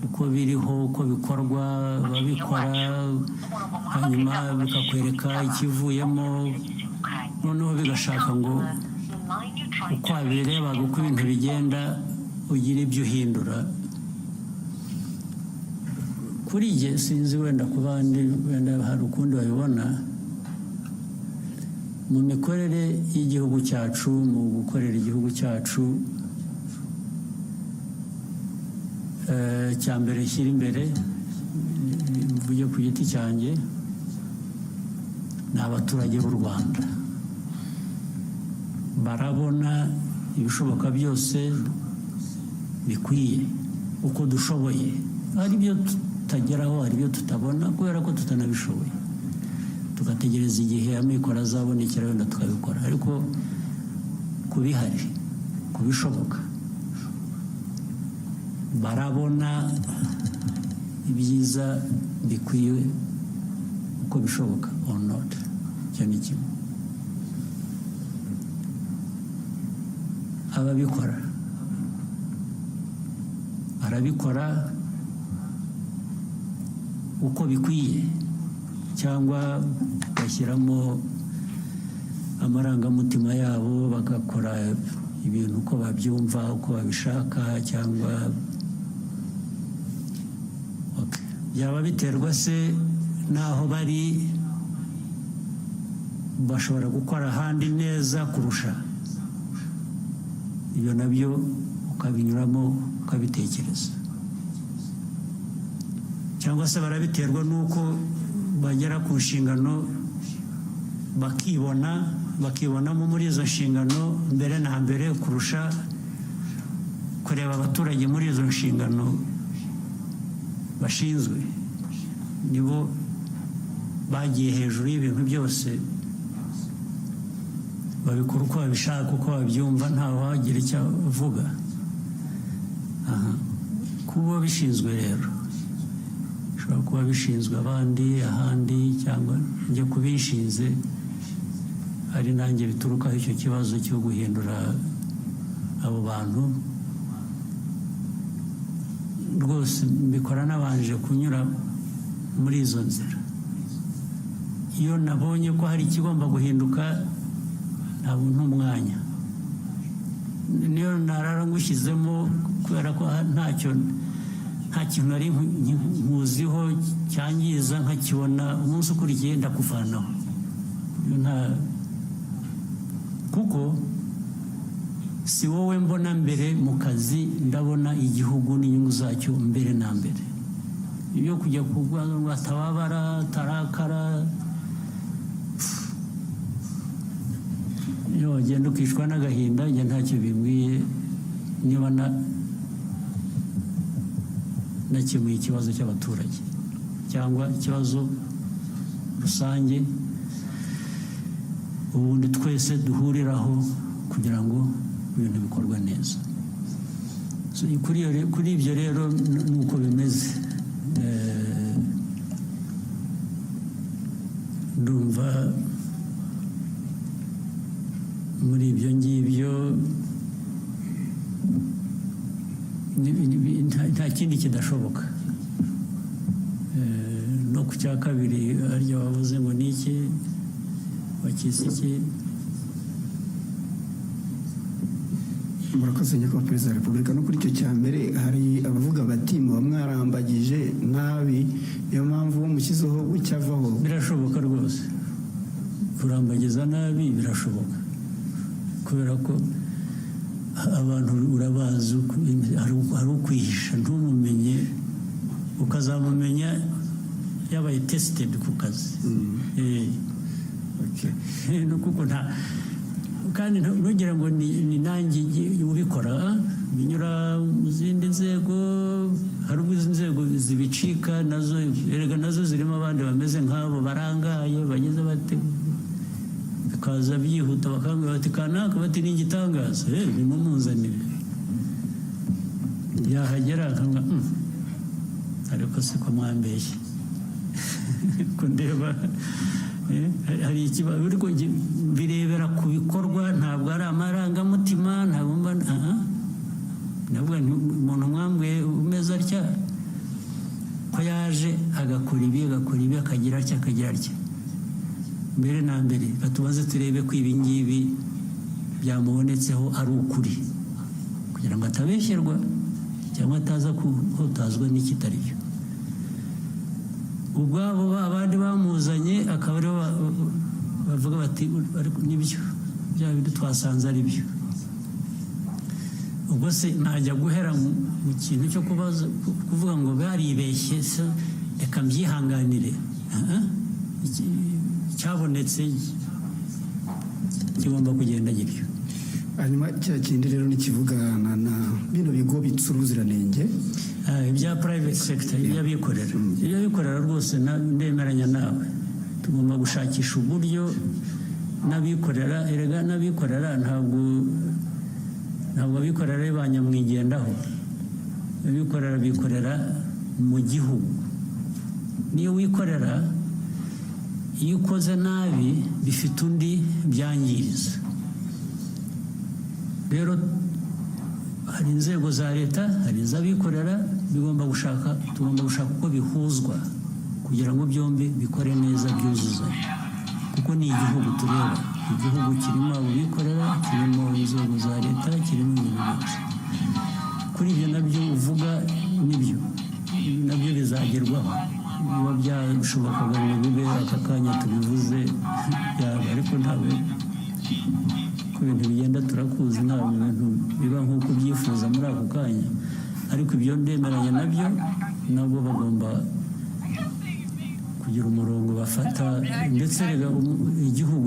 uko biriho, uko bikorwa, ababikora, hanyuma bikakwereka ikivuyemo, noneho bigashaka ngo uko wabirebaga uko ibintu bigenda ugire ibyo uhindura. Kuri jye sinzi wenda ku bandi wenda hari ukundi babibona, mu mikorere y'igihugu cyacu, mu gukorera igihugu cyacu, cya mbere shyira imbere, mvuge ku giti cyanjye, ni abaturage b'u Rwanda. Barabona ibishoboka byose bikwiye uko dushoboye. Hari ibyo tutageraho, hari ibyo tutabona kubera ko tutanabishoboye, tugategereza igihe amikoro azabonekera wenda tukabikora, ariko kubihari, kubishoboka, barabona ibyiza bikwiye uko bishoboka or not. Icyo ni kimwe. Ababikora barabikora uko bikwiye, cyangwa bashyiramo amarangamutima yabo, bagakora ibintu uko babyumva, uko babishaka, cyangwa byaba biterwa se n'aho bari, bashobora gukora ahandi neza kurusha ibyo, nabyo ukabinyuramo ukabitekereza. Cyangwa se barabiterwa n'uko bagera ku nshingano bakibonamo muri izo nshingano mbere na mbere kurusha kureba abaturage muri izo nshingano bashinzwe. Nibo bagiye hejuru y'ibintu byose, babikora uko babishaka, uko babyumva, ntawe wagira icyo avuga. Kuba bishinzwe rero, bishobora kuba bishinzwe abandi ahandi, cyangwa njye kubishinze ari nanjye biturukaho icyo kibazo cyo guhindura abo bantu. Rwose mbikora nabanje kunyura muri izo nzira. Iyo nabonye ko hari ikigomba guhinduka, ntabwo ntumwanya, niyo narara ngushyizemo kubera ko nta kintu nari nkuziho cyangiza, nkakibona umunsi ukurikiye ndakuvanaho. Kuko si wowe mbona mbere mu kazi, ndabona igihugu n'inyungu zacyo mbere na mbere. Iyo kujya kurwanya ngo atababara, tarakara, iyo wagenda ukishwa n'agahinda, njye ntacyo bimbwiye niba nakemuye ikibazo cy'abaturage cyangwa ikibazo rusange ubundi twese duhuriraho kugira ngo ibintu bikorwe neza. Kuri ibyo rero nuko bimeze. Ndumva muri ibyo ngibyo nta kindi kidashoboka. No ku cya kabiri harya wavuze ngo ni iki, wakise iki? Murakoze nyakubahwa Perezida wa Repubulika. No kuri icyo cya mbere hari abavuga bati muba mwarambagije nabi, niyo mpamvu mushyizeho gucyavaho. Birashoboka rwose, kurambagiza nabi birashoboka, kubera ko abantu urabazi, hari ukwihisha ntumumenye, ukazamumenya yabaye tested ku kazi. no kuko nta kandi ntugira ngo ni nanjye ubikora binyura mu zindi nzego hari ubwo izi nzego zibicika nazo erega nazo zirimo abandi bameze nk'abo barangaye bageze bate bikaza byihuta bakambwira bati kanaka bati ni igitangaza bimumuzanire yahagera akanga ariko se ko mwambeshye ko ndeba hari ikibazo ariko birebera ku bikorwa ntabwo ari amarangamutima ntabwo mbona nabwo umuntu mwambwiye umeze atya ko yaje agakora ibi akagira atya mbere na mbere batubaze turebe ko ibi ngibi byamubonetseho ari ukuri kugira ngo atabeshyerwa cyangwa ataza kuhutazwa n'ikitari cyo ubwabo abandi bamuzanye akaba aribo bavuga bati nibyo bya bindi twasanze ari byo ubwo se najya guhera mu kintu cyo kuvuga ngo baribeshye se reka mbyihanganire cyabonetse kigomba kugenda gityo hanyuma cya kindi rero nikivugana na bino bigo bitsa ubuziranenge ibya private sector ibyabikorera rwose ndemeranya nawe tugomba gushakisha uburyo n'abikorera erega n'abikorera ntabwo abikorera ari ba nyamwigendaho abikorera bikorera mu gihugu niyo wikorera iyo ukoze nabi bifite undi byangiriza rero hari inzego za leta hari iz'abikorera tugomba gushaka uko bihuzwa kugira ngo byombi bikore neza byuzuzanye kuko ni igihugu tureba igihugu kirimo abikorera kirimo inzego za leta kirimo ibintu byose kuri ibyo nabyo uvuga nibyo nabyo bizagerwaho biba byashobokaga ngo bibe aka kanya tubivuze yaba ariko ntabwo ko ibintu bigenda turakuzi ntabwo ibintu biba nk'uko ubyifuza muri ako kanya ariko ibyo ndemeranya nabyo nabwo bagomba kugira umurongo bafata ndetse igihugu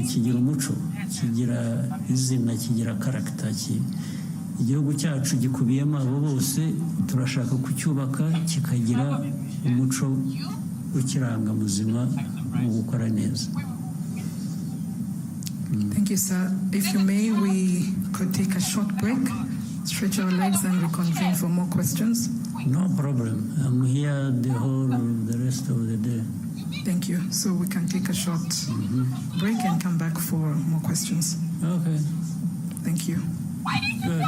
kigira umuco kigira izina kigira karagita igihugu cyacu gikubiyemo abo bose turashaka kucyubaka kikagira umuco ukiranga muzima mu gukora neza. Thank you, sir. If you may, we could take a short break, stretch our legs and reconvene for more questions. No problem. I'm here the rest of the day. Thank you. So we can take a short break and come back for more questions. Okay. Thank you. Good.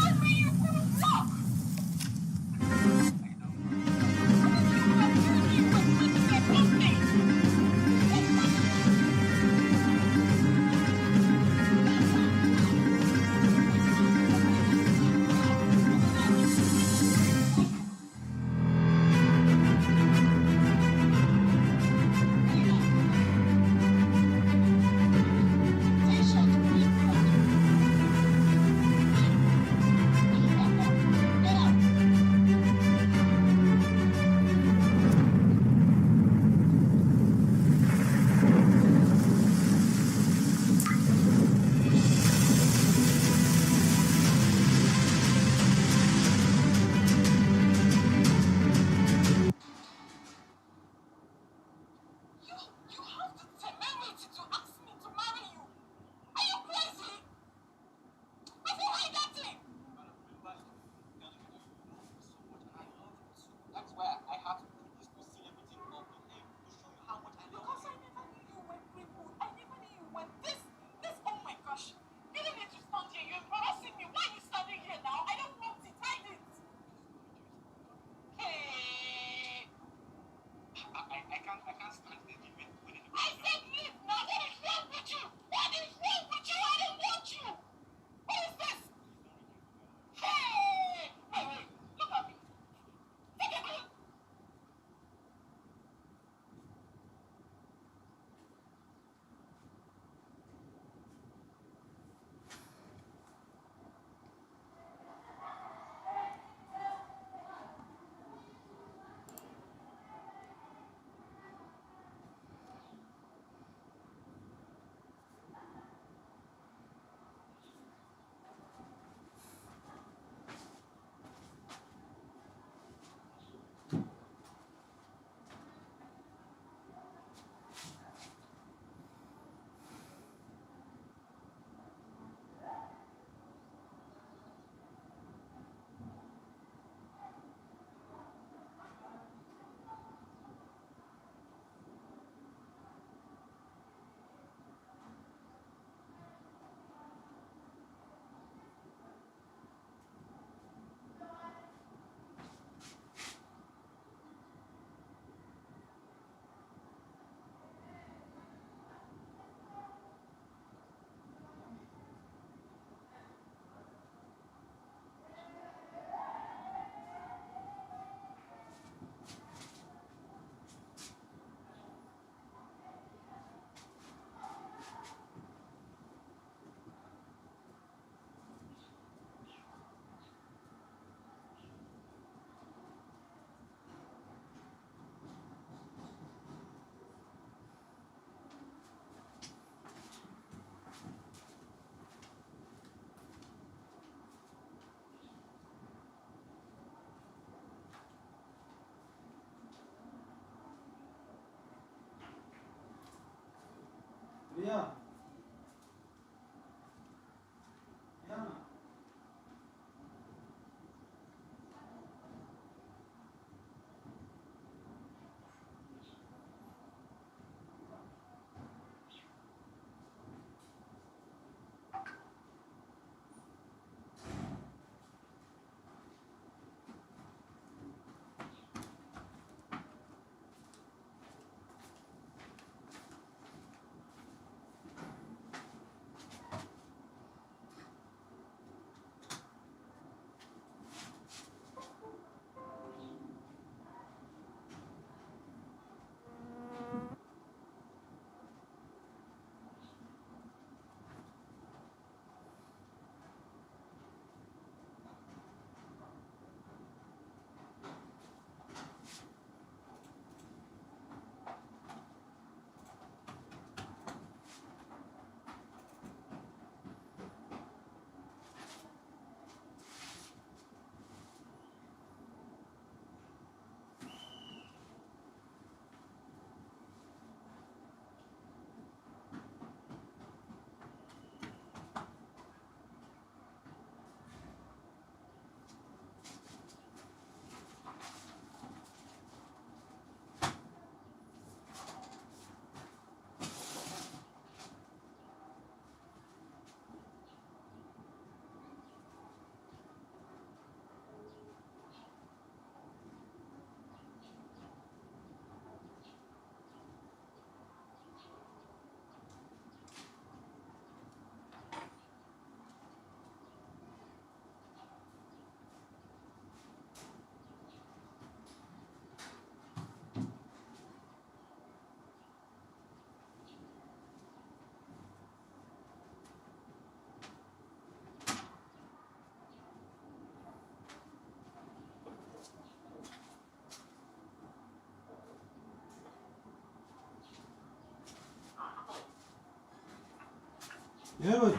yewe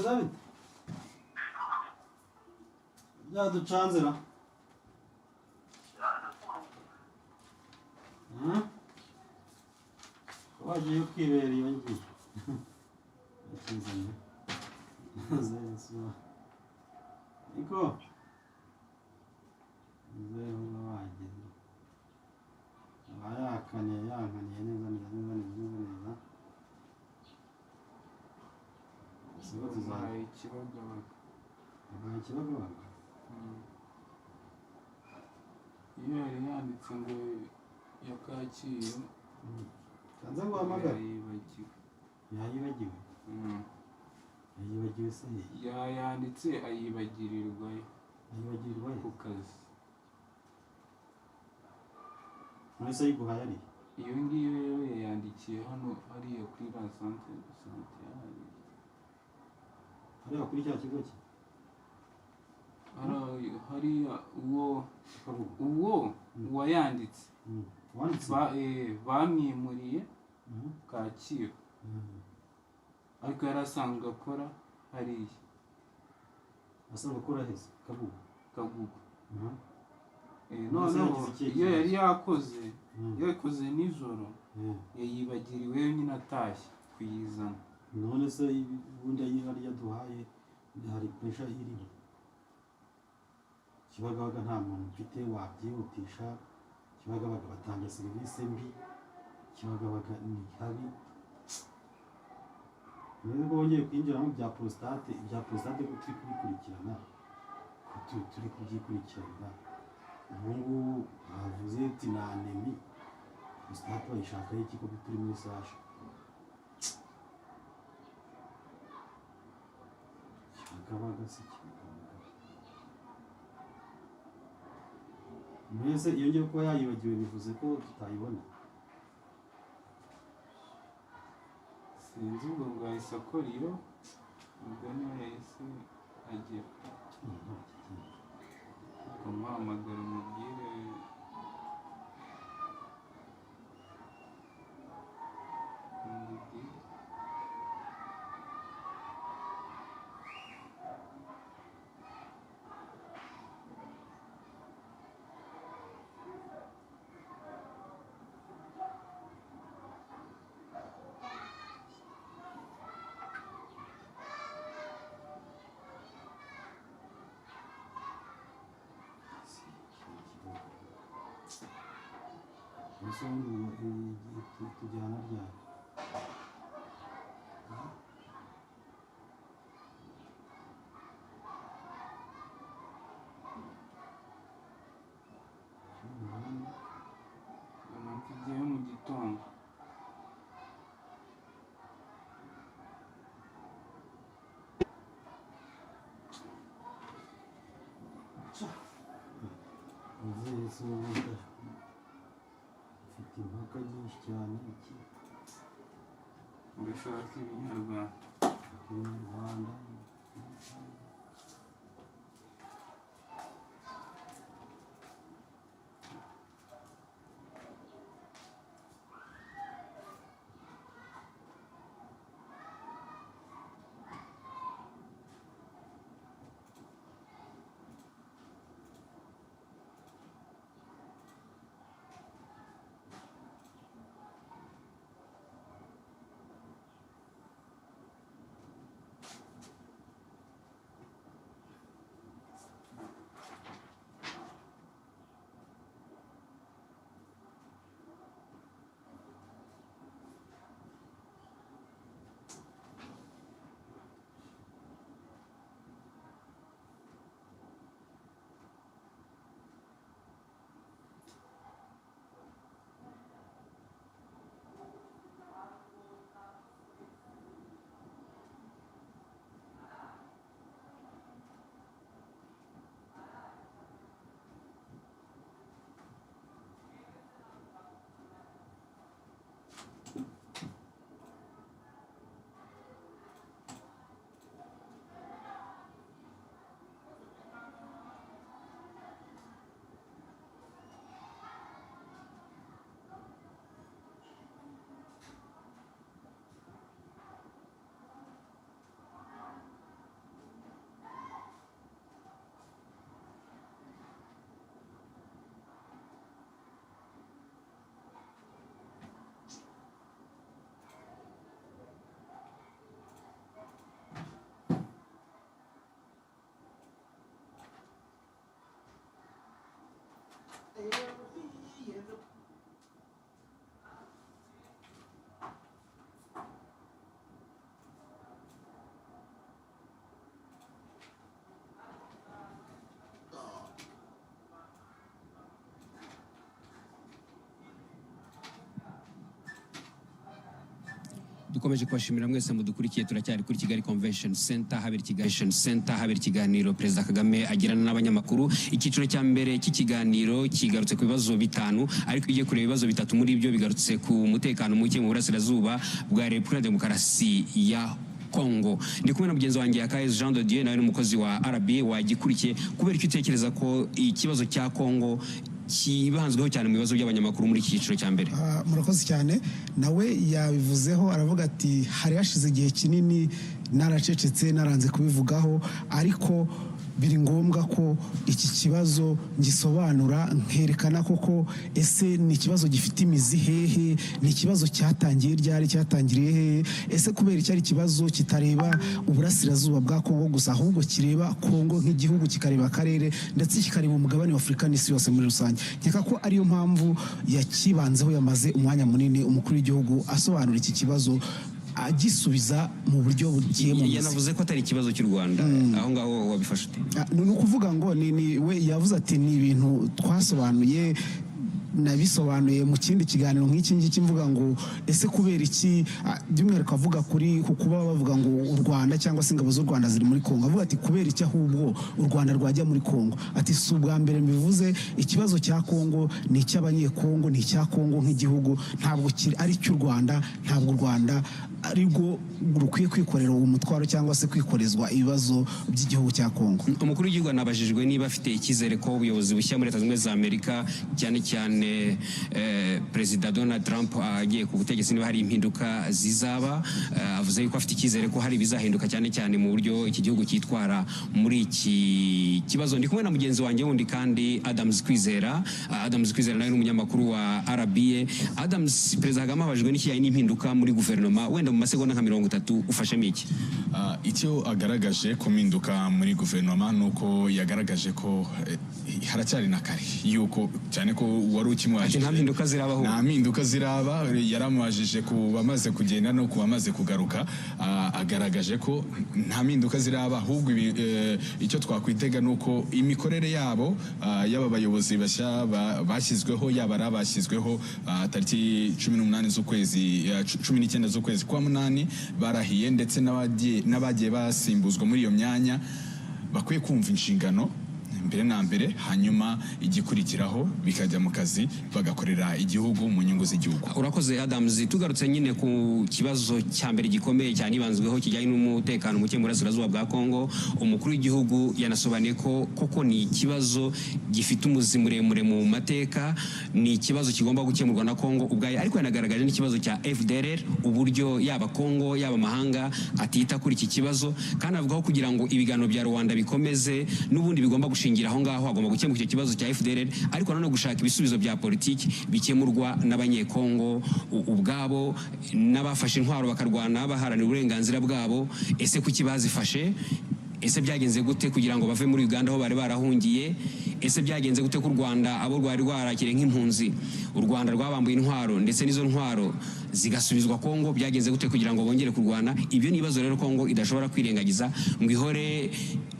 David byaducanzira wagiye ukibera iyo ngiye akizanye zeswa niko zeho wageze abayakaniye yankaniye neza sibo tuzaye ikibagabaga iyo yari yanditse ngo ya Kacyiru kanza guhamagara yayibagiwe yayibagiwe se yayanditse ayibagirirwayo ku kazi mwese ayiguhaye ari iyo ngiyo rero yayandikiye hano hariya kuri la centre de santé hariya kuri cya kigo cye hariya uwo wayanditse bamwimuriye Kacyiru ariko yari asanzwe akora hariya asanzwe akora heza Kagugu noneho iyo yari yakoze nijoro yayibagiriweyo nyine atashye kuyizana none se ubundi yari yaduhaye hari pressure iriho Kibagabaga nta muntu mfite wabyihutisha Kibagabaga batanga serivisi mbi Kibagabaga ni habi nubwo wongeye kwinjira mu bya prostate ko turi kubikurikirana turi kubyikurikirana ubu bavuze ati na anemi prostate bayishaka iki ko turi muri sasha Kibagabaga si mbese iyo ngiye kuba yayibagiwe bivuze ko tutayibona sinzi ubwo bwahise akora iyo ubwo niyo yahise agira umuhamagara umubwire Ese tujyana ryari tugiye mu gitondo ufite impaka nyinshi cyane iki mbishaka ibinyarwanda Rwanda dukomeje kubashimira mwese mudukurikiye turacyari kuri Kigali Convention Center habera ikiganiro Perezida Kagame agirana n'abanyamakuru. Icyiciro cya mbere cy'ikiganiro kigarutse ku bibazo bitanu ariko igiye kureba ibibazo bitatu muri byo bigarutse ku mutekano muke mu burasirazuba bwa Repubulika Demokarasi ya Kongo. Ndi kumwe na mugenzi wanjye Akayezu Jean de Dieu nawe n'umukozi wa ARI wagikurikiye. Kubera icyo utekereza ko ikibazo cya Kongo kibanzweho cyane mu bibazo by'abanyamakuru muri iki cyiciro cya mbere? Murakoze cyane. Nawe yabivuzeho aravuga ati hari hashize igihe kinini naracecetse naranze kubivugaho, ariko biri ngombwa ko iki kibazo ngisobanura nkerekana koko ese ni ikibazo gifite imizi hehe, ni ikibazo cyatangiye ryari, cyatangiriye hehe, ese kubera icyari ikibazo kitareba uburasirazuba bwa Kongo gusa ahubwo kireba Kongo nk'igihugu, kikareba akarere ndetse kikareba umugabane wa Afurika n'isi yose muri rusange. Nkeka ko ariyo mpamvu yakibanzeho, yamaze umwanya munini umukuru w'igihugu asobanura iki kibazo agisubiza mu buryo bugiye mu muzi. Yanavuze ko atari ikibazo cy'u Rwanda. Aho ngaho wabifashe ute? Ni ukuvuga ngo we yavuze ati ni ibintu twasobanuye, nabisobanuye mu kindi kiganiro nk'iki ngiki mvuga ngo ese kubera iki, by'umwihariko avuga kuri kuba bavuga ngo u Rwanda cyangwa se ingabo z'u Rwanda ziri muri Kongo, avuga ati kubera iki ahubwo u Rwanda rwajya muri Kongo. Ati si ubwa mbere mbivuze, ikibazo cya Kongo ni icy'abanyekongo, ni icya Kongo nk'igihugu, ntabwo ari cy'u Rwanda, ntabwo u Rwanda aribwo rukwiye kwikorera uwo mutwaro cyangwa se kwikorezwa ibibazo by'igihugu cya Kongo. Umukuru w'igihugu anabajijwe niba afite icyizere ko ubuyobozi bushya muri Leta Zunze Ubumwe za Amerika cyane cyane Perezida Donald Trump agiye ku butegetsi niba hari impinduka zizaba. Avuze yuko afite icyizere ko hari bizahinduka cyane cyane mu buryo iki gihugu cyitwara muri iki kibazo. Ndi kumwe na mugenzi wanjye wundi kandi Adams Kwizera nawe ni umunyamakuru wa RBA. Adams, Perezida Kagame abajijwe n'ikijyanye n'impinduka muri guverinoma, wenda mu masegonda nka 30 ufashemo iki? Icyo agaragaje ku mpinduka muri guverinoma nuko yagaragaje ko haracyari na kare, yuko cyane ko wari ukimwajije nta mpinduka ziraba, nta mpinduka ziraba, yaramwajije ku bamaze kugenda no ku bamaze kugaruka. Agaragaje ko nta mpinduka ziraba, ahubwo icyo twakwitega nuko imikorere yabo y'aba bayobozi bashya bashyizweho, yaba ari abashyizweho tariki 18 z'ukwezi 19 z'ukwezi kwa munani barahiye, ndetse n'abagiye basimbuzwa muri iyo myanya bakwiye kumva inshingano mbere na mbere, hanyuma igikurikiraho bikajya mu kazi bagakorera igihugu mu nyungu z'igihugu. Urakoze Adams. Tugarutse nyine ku kibazo cya mbere gikomeye cyane ibanzweho kijyanye n'umutekano muke mu burasirazuba bwa Kongo, umukuru w'igihugu yanasobanuye ko koko ni ikibazo gifite umuzi muremure mu mateka, ni ikibazo kigomba gukemurwa na Kongo ubwayo, ariko yanagaragaje n'ikibazo cya FDLR, uburyo yaba Kongo yaba mahanga atita kuri iki kibazo, kandi avuga ko kugira ngo ibiganiro bya Luanda bikomeze n'ubundi bigomba gushingira aho ngaho hagomba gukemurwa icyo kibazo cya FDLR, ariko nanone gushaka ibisubizo bya politiki bikemurwa n'abanyekongo ubwabo n'abafashe intwaro bakarwana baharanira uburenganzira bwabo. Ese kuki bazifashe? Ese byagenze gute kugira ngo bave muri Uganda aho bari barahungiye? Ese byagenze gute ku Rwanda abo rwari rwarakire nk'impunzi u Rwanda rwabambuye intwaro ndetse n'izo ntwaro zigasubizwa Kongo? Byagenze gute kugira ngo bongere kurwana? Ibyo ni ibibazo rero Kongo idashobora kwirengagiza ngo ihore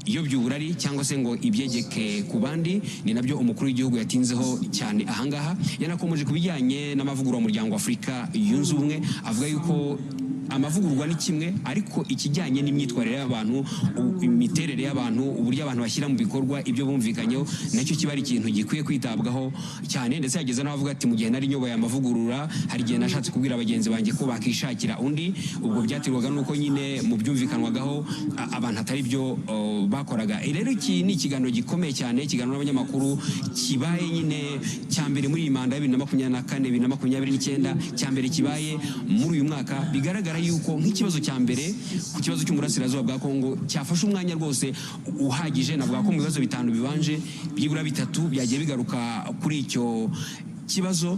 iyo by'uburari cyangwa se ngo ibyegeke ku bandi. Ni nabyo umukuru w'igihugu yatinzeho cyane ahangaha. Yanakomeje kubijyanye n'amavugurura mu muryango wa Afurika yunze ubumwe, avuga yuko amavugururwa ni kimwe, ariko ikijyanye n'imyitwarire y'abantu, imiterere y'abantu, uburyo abantu bashyira mu bikorwa ibyo bumvikanyeho, nacyo kiba ari ikintu gikwiye kwitabwaho cyane. Ndetse yageze n'avuga ati mu gihe nari nyoboye amavugurura hari igihe nashatse kubwira abagenzi banjye ko bakishakira undi, ubwo byaterwaga nuko nyine mu byumvikanwagaho abantu atari byo bakoraga. Rero iki ni ikiganiro gikomeye cyane, ikiganiro n'abanyamakuru kibaye nyine cya mbere muri iyi manda ya 2024-2029, cya mbere kibaye muri uyu mwaka. Bigaragara yuko nk'ikibazo cya mbere ku kibazo cy'umurasirazuba bwa Kongo cyafashe umwanya rwose uhagije. Navuga ko mu bibazo bitanu bibanje byibura bitatu byagiye bigaruka kuri icyo kibazo,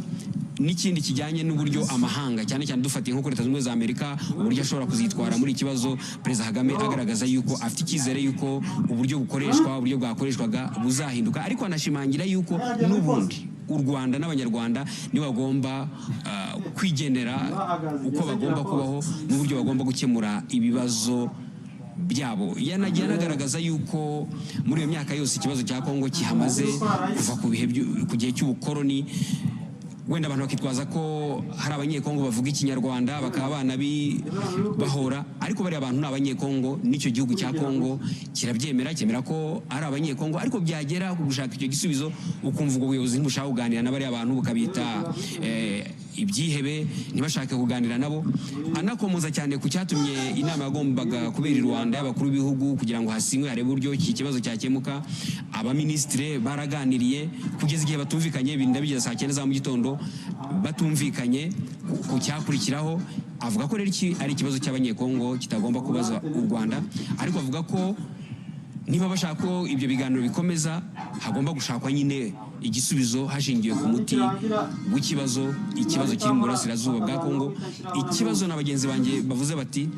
n'ikindi kijyanye n'uburyo amahanga cyane cyane dufatiye nko kuri Leta Zunze Ubumwe za Amerika uburyo ashobora kuzitwara muri ikibazo. Perezida Kagame agaragaza yuko afite icyizere yuko uburyo bwakoreshwaga buzahinduka, ariko anashimangira yuko n'ubundi u Rwanda n'abanyarwanda nibo bagomba kwigenera uko bagomba kubaho n'uburyo bagomba gukemura ibibazo byabo. Yanagiye anagaragaza yuko muri iyo myaka yose ikibazo cya Kongo kihamaze kuva ku gihe cy'ubukoroni, wenda abantu bakitwaza ko hari abanyekongo bavuga ikinyarwanda bakaba bahora, ariko bari abantu n'abanyekongo, n'icyo gihugu cya Kongo kirabyemera, cyemera ko ari abanyekongo, ariko byagera gushaka icyo gisubizo ukumva ubwo buyobozi ntibushaka kuganira n'abari abantu bukabita ibyihebe, ntibashake kuganira nabo. Anakomoza cyane ku cyatumye inama yagombaga kubera i Rwanda y'abakuru b'ibihugu kugira ngo hasinywe harebe uburyo iki kibazo cyakemuka. Abaministre baraganiriye kugeza igihe batumvikanye, birinda bigeza saa 9 za mu gitondo batumvikanye ku cyakurikiraho. Avuga ko rero iki ari ikibazo cy'abanyekongo kitagomba kubaza u Rwanda, ariko avuga ko niba bashaka ko ibyo biganiro bikomeza hagomba gushakwa nyine igisubizo hashingiwe ku muti w'ikibazo, ikibazo kiri mu burasirazuba bwa Kongo. Ikibazo na bagenzi banjye bavuze bati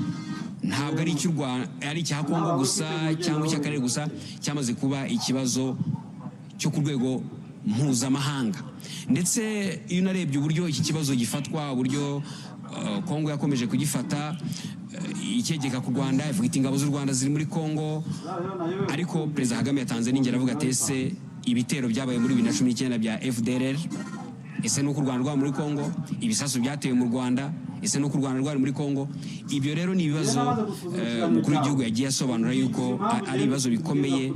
ntabwo ari icy'u Rwanda, ari icya Kongo gusa cyangwa icy'akarere gusa, cyamaze kuba ikibazo cyo ku rwego mpuzamahanga. Ndetse iyo unarebye uburyo iki kibazo gifatwa, uburyo Kongo yakomeje kugifata ikegeka ku Rwanda, ivuga iti ingabo z'u Rwanda ziri muri Kongo, ariko Perezida Kagame yatanze n'ingero avuga ati ese ibitero byabaye muri 2019 bya FDLR, ese nuko u Rwanda rwa muri Kongo, ibisasu byatewe mu Rwanda, ese nuko u Rwanda rwari muri Kongo. Ibyo rero ni ibibazo umukuru w'igihugu yagiye asobanura yuko ari ibibazo bikomeye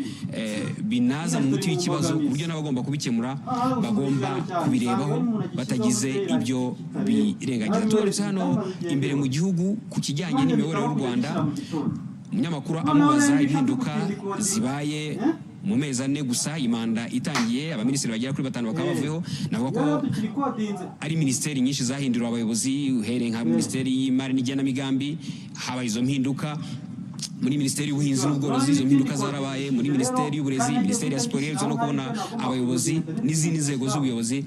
binaza mu muti w'ikibazo, ku buryo n'abagomba kubikemura bagomba kubirebaho batagize ibyo birengagiza. Tugarutse hano imbere mu gihugu ku kijyanye n'imiyoborere y'u Rwanda, umunyamakuru amubaza impinduka zibaye mu mezi 4 gusa imanda itangiye, abaminisitiri bagera kuri 5 bakaba bavuyeho. Navuga ko ari ministeri nyinshi zahindurwa abayobozi, uhereye nka ministeri y'imari n'igenamigambi habaye izo mpinduka, muri ministeri y'ubuhinzi n'ubworozi izo mpinduka zarabaye, muri ministeri y'uburezi, ministeri ya siporo iherutse no kubona abayobozi n'izindi nzego z'ubuyobozi.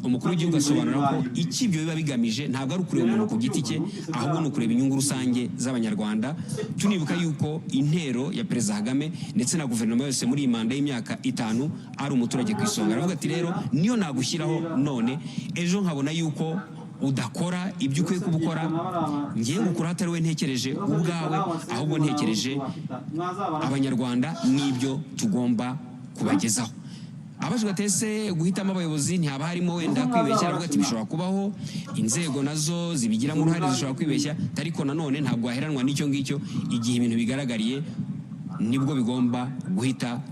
Umukuru w'igihugu asobanura ko iki ibyo biba bigamije ntabwo ari ukureba umuntu ku giti cye, ahubwo ni ukureba inyungu rusange z'abanyarwanda. Tunibuka yuko intero ya Perezida Kagame ndetse na guverinoma yose muri iyi manda y'imyaka 5 ari umuturage ku isonga. Aravuga ati rero niyo nagushyiraho none ejo nkabona yuko udakora ibyo ukwiye kubukora, ngiye gukora hatari we ntekereje ubwawe, ahubwo ntekereje abanyarwanda n'ibyo tugomba kubagezaho. Abajwe atese guhitamo abayobozi ntihaba harimo wenda kwibeshya, aravuga ati bishobora kubaho inzego nazo zibigiramo uruhare, zishobora kwibeshya, ariko nanone ntabwo waheranwa n'icyo ngicyo. Igihe ibintu bigaragariye nibwo bigomba guhita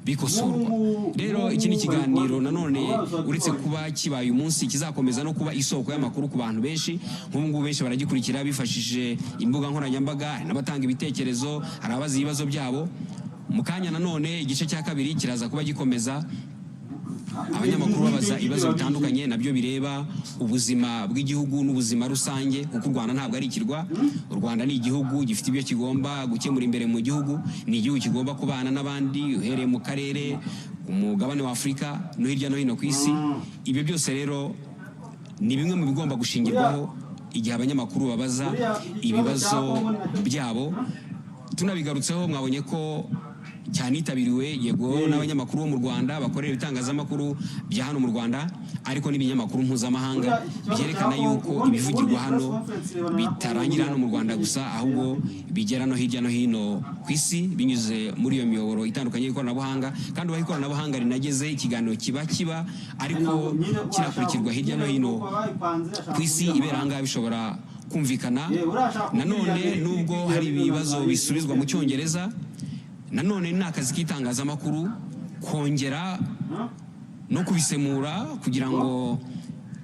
bikosorwa. Rero iki ni ikiganiro nanone uretse kuba kibaye umunsi kizakomeza no kuba isoko y'amakuru ku bantu benshi. Nk'ubu ngubu benshi baragikurikira bifashishije imbuga nkoranyambaga, n'abatanga ibitekerezo, hari abazi ibibazo byabo. Mu kanya nanone igice cya kabiri kiraza kuba gikomeza, abanyamakuru babaza ibibazo bitandukanye nabyo bireba ubuzima bw'igihugu n'ubuzima rusange, kuko u Rwanda ntabwo ari ikirwa. U Rwanda ni igihugu gifite ibyo kigomba gukemura imbere mu gihugu, ni igihugu kigomba kubana n'abandi uhereye mu karere, umugabane wa Afurika no hirya no hino ku isi. Ibyo byose rero ni bimwe mu bigomba gushingirwaho igihe abanyamakuru babaza ibibazo byabo. Tunabigarutseho mwabonye ko cyane itabiriwe yego n'abanyamakuru bo mu Rwanda bakorera ibitangazamakuru bya hano mu Rwanda, ariko n'ibinyamakuru mpuzamahanga byerekana yuko ibivugirwa hano bitarangira hano mu Rwanda gusa, ahubwo bigera no hirya no hino ku isi binyuze muri iyo miyoboro itandukanye y'ikoranabuhanga. Kandi aho ikoranabuhanga rinageze ikiganiro kiba ariko kirakurikirwa hirya no hino ku isi, ibera ahangaha bishobora kumvikana. Nanone nubwo hari ibibazo bisubizwa mu Cyongereza, nanone ni akazi k'itangazamakuru kongera no kubisemura kugira ngo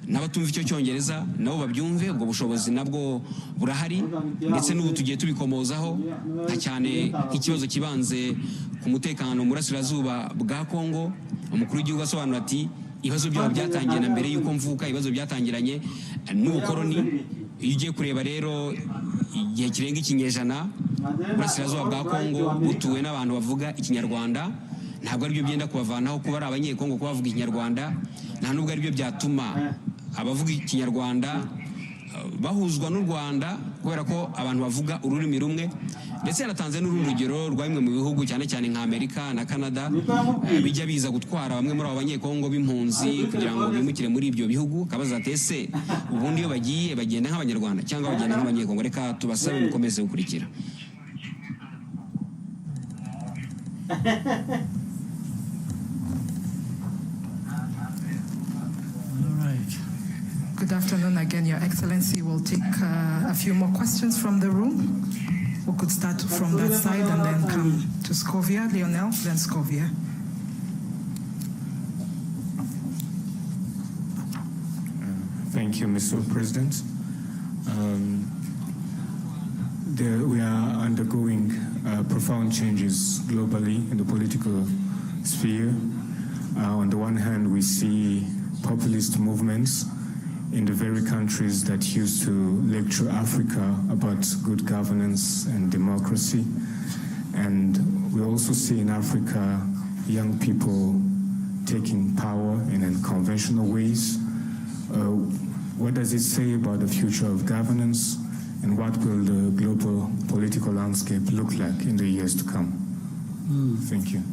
n'abatumva icyo Cyongereza nabo babyumve. Ubwo bushobozi nabwo burahari, ndetse n'ubu tugiye tubikomozaho cyane nk'ikibazo kibanze ku mutekano mu burasirazuba bwa Kongo. Umukuru w'igihugu asobanura ati ibibazo byabo byatangiye na mbere y'uko mvuka, ibibazo byatangiranye n'ubukoroni. Iyo ugiye kureba rero igihe kirenga ikinyejana burasirazuba bwa Kongo butuwe n'abantu bavuga ikinyarwanda, ntabwo ari byo byenda kubavanaho kuba ari abanyekongo kuba bavuga ikinyarwanda, nta nubwo ari byo byatuma abavuga ikinyarwanda bahuzwa n'u Rwanda, kubera ko abantu bavuga ururimi rumwe. Ndetse yanatanze n'urundi rugero rwa bimwe mu bihugu cyane cyane nka Amerika na Canada bijya biza gutwara bamwe muri abo banyekongo b'impunzi kugira ngo bimukire muri ibyo bihugu. Kabaza atese ubundi iyo bagiye bagenda nk'abanyarwanda cyangwa bagenda nk'abanyekongo? Reka tubasabe mukomeze gukurikira. All right. Good afternoon again, Your Excellency. We'll take a few more questions from the room. We could start from that side and then come to Scovia, Lionel, then Scovia. Thank you, Mr. President. We are undergoing profound changes globally in the political sphere. On the one hand, we see populist movements in the very countries that used to lecture Africa about good governance and democracy. And we also see in Africa young people taking power in unconventional ways. What does it say about the future of governance, and what will the global political landscape look like in the years to come? Thank you.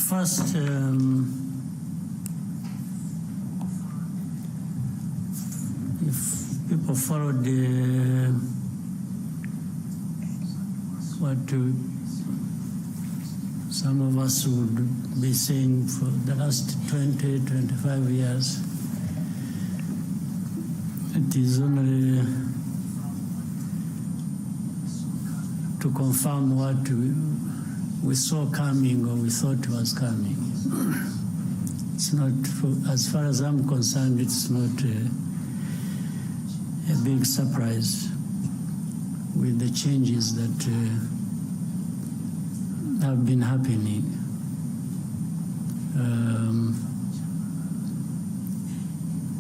First, if people follow what some of us would be saying for the last 20, 25 years, it is only to confirm what we saw coming or we thought was coming. It's not, as far as I'm concerned, it's not a big surprise with the changes that have been happening.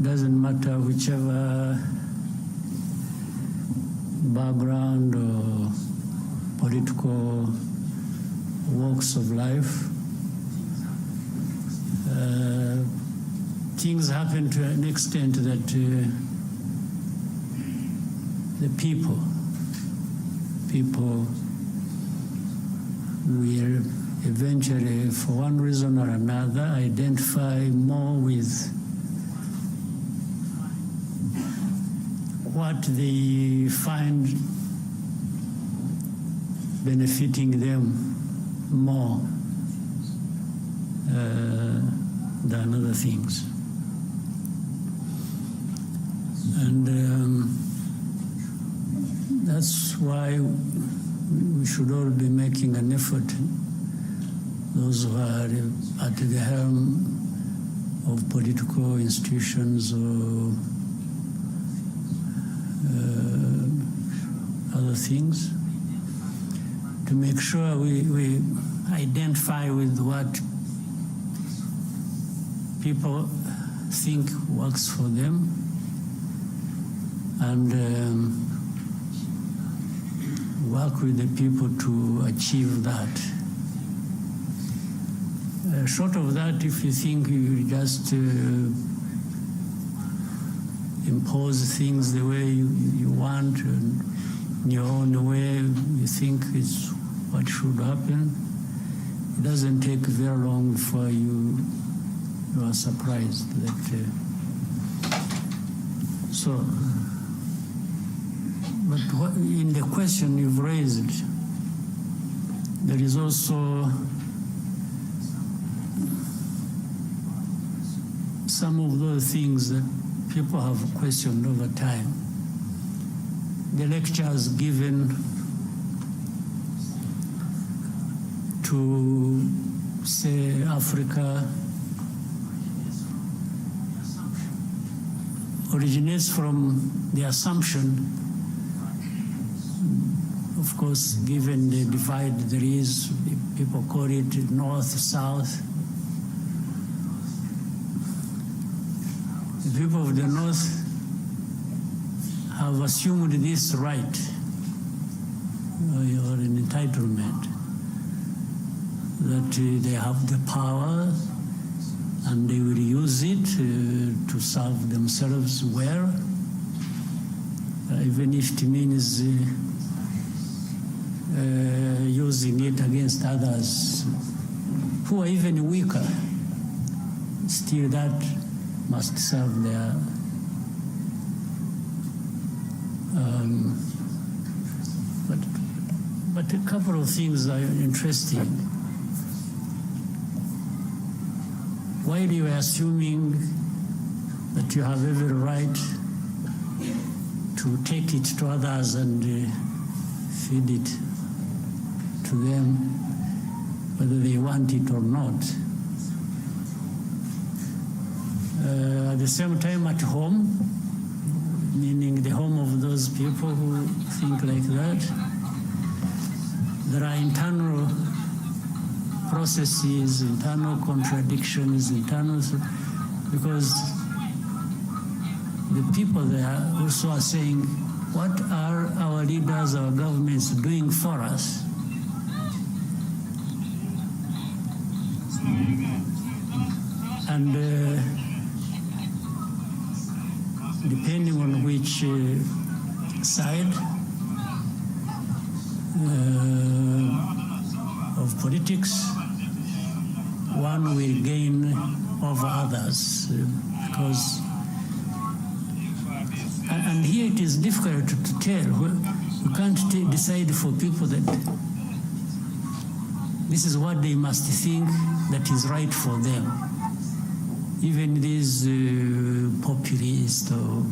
Doesn't matter whichever background or political walks of life. Things happen to an extent that the people will eventually, for one reason or another, identify more with what they find benefiting them more than other things. And that's why we should all be making an effort, those who are at the helm of political institutions or other things, to make sure we identify with what people think works for them, and work with the people to achieve that. Short of that, if you think you just impose things the way you want, and in your own way you think is what should happen, it doesn't take very long before you are surprised that but in the question you've raised, there is also some of those things that people have questioned over time. The lectures given to, say, Africa originates from the assumption, of course, given the divide there is, people call it north, south. The people of the north have assumed this right or an entitlement, that they have the power and they will use it to serve themselves well, even if it means using it against others who are even weaker. Still, that must serve their but a couple of things are interesting. while you are assuming that you have every right to take it to others and feed it to them, whether they want it or not. At the same time, at home, meaning the home of those people who think like that, there are internal processes, internal contradictions, because the people there also are saying, what are our leaders, our governments doing for us? And depending on which side of politics, one will gain over others, because, and here it is difficult to tell. You can't decide for people that this is what they must think that is right for them. Even these populist or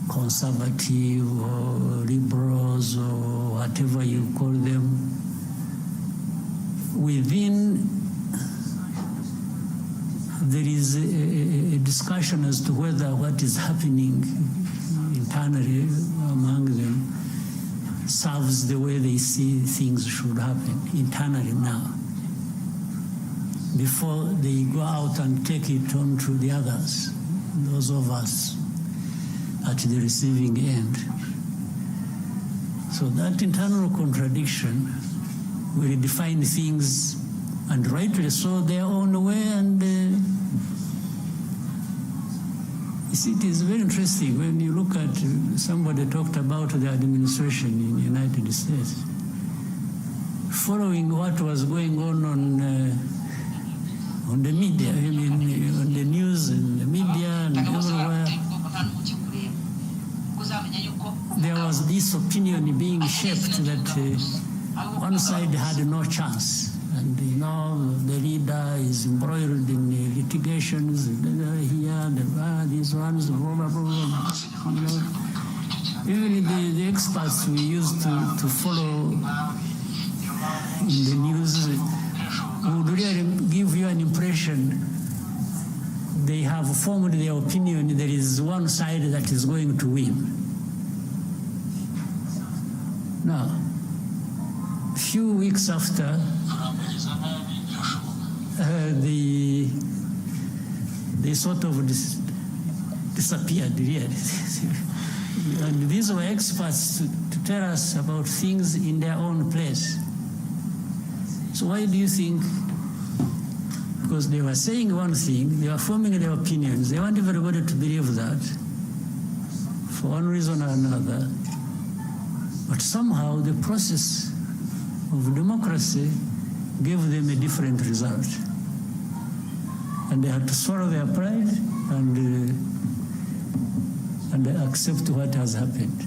conservative or liberals or whatever you call them, within there is a discussion as to whether what is happening internally among them serves the way they see things should happen internally now, before they go out and take it on to the others, those of us at the receiving end. So that internal contradiction will define things, and rightly so, their own way. And you see, it is very interesting when you look at, somebody talked about the administration in the United States, following what was going on the media, I mean, on the news and the media and everywhere. There was this opinion being shaped that one side had no chance, and you know the leader is embroiled in litigations here, these ones, blah, blah, blah, you know. Even the experts we used to follow in the news would really give you an impression they have formed their opinion there is one side that is going to win. Now, a few weeks after, they sort of disappeared, really. And these were experts to tell us about things in their own place. So why do you think? Because they were saying one thing, they were forming their opinions, they want everybody to believe that for one reason or another. But somehow the process of democracy gave them a different result. And they had to swallow their pride and accept what has happened.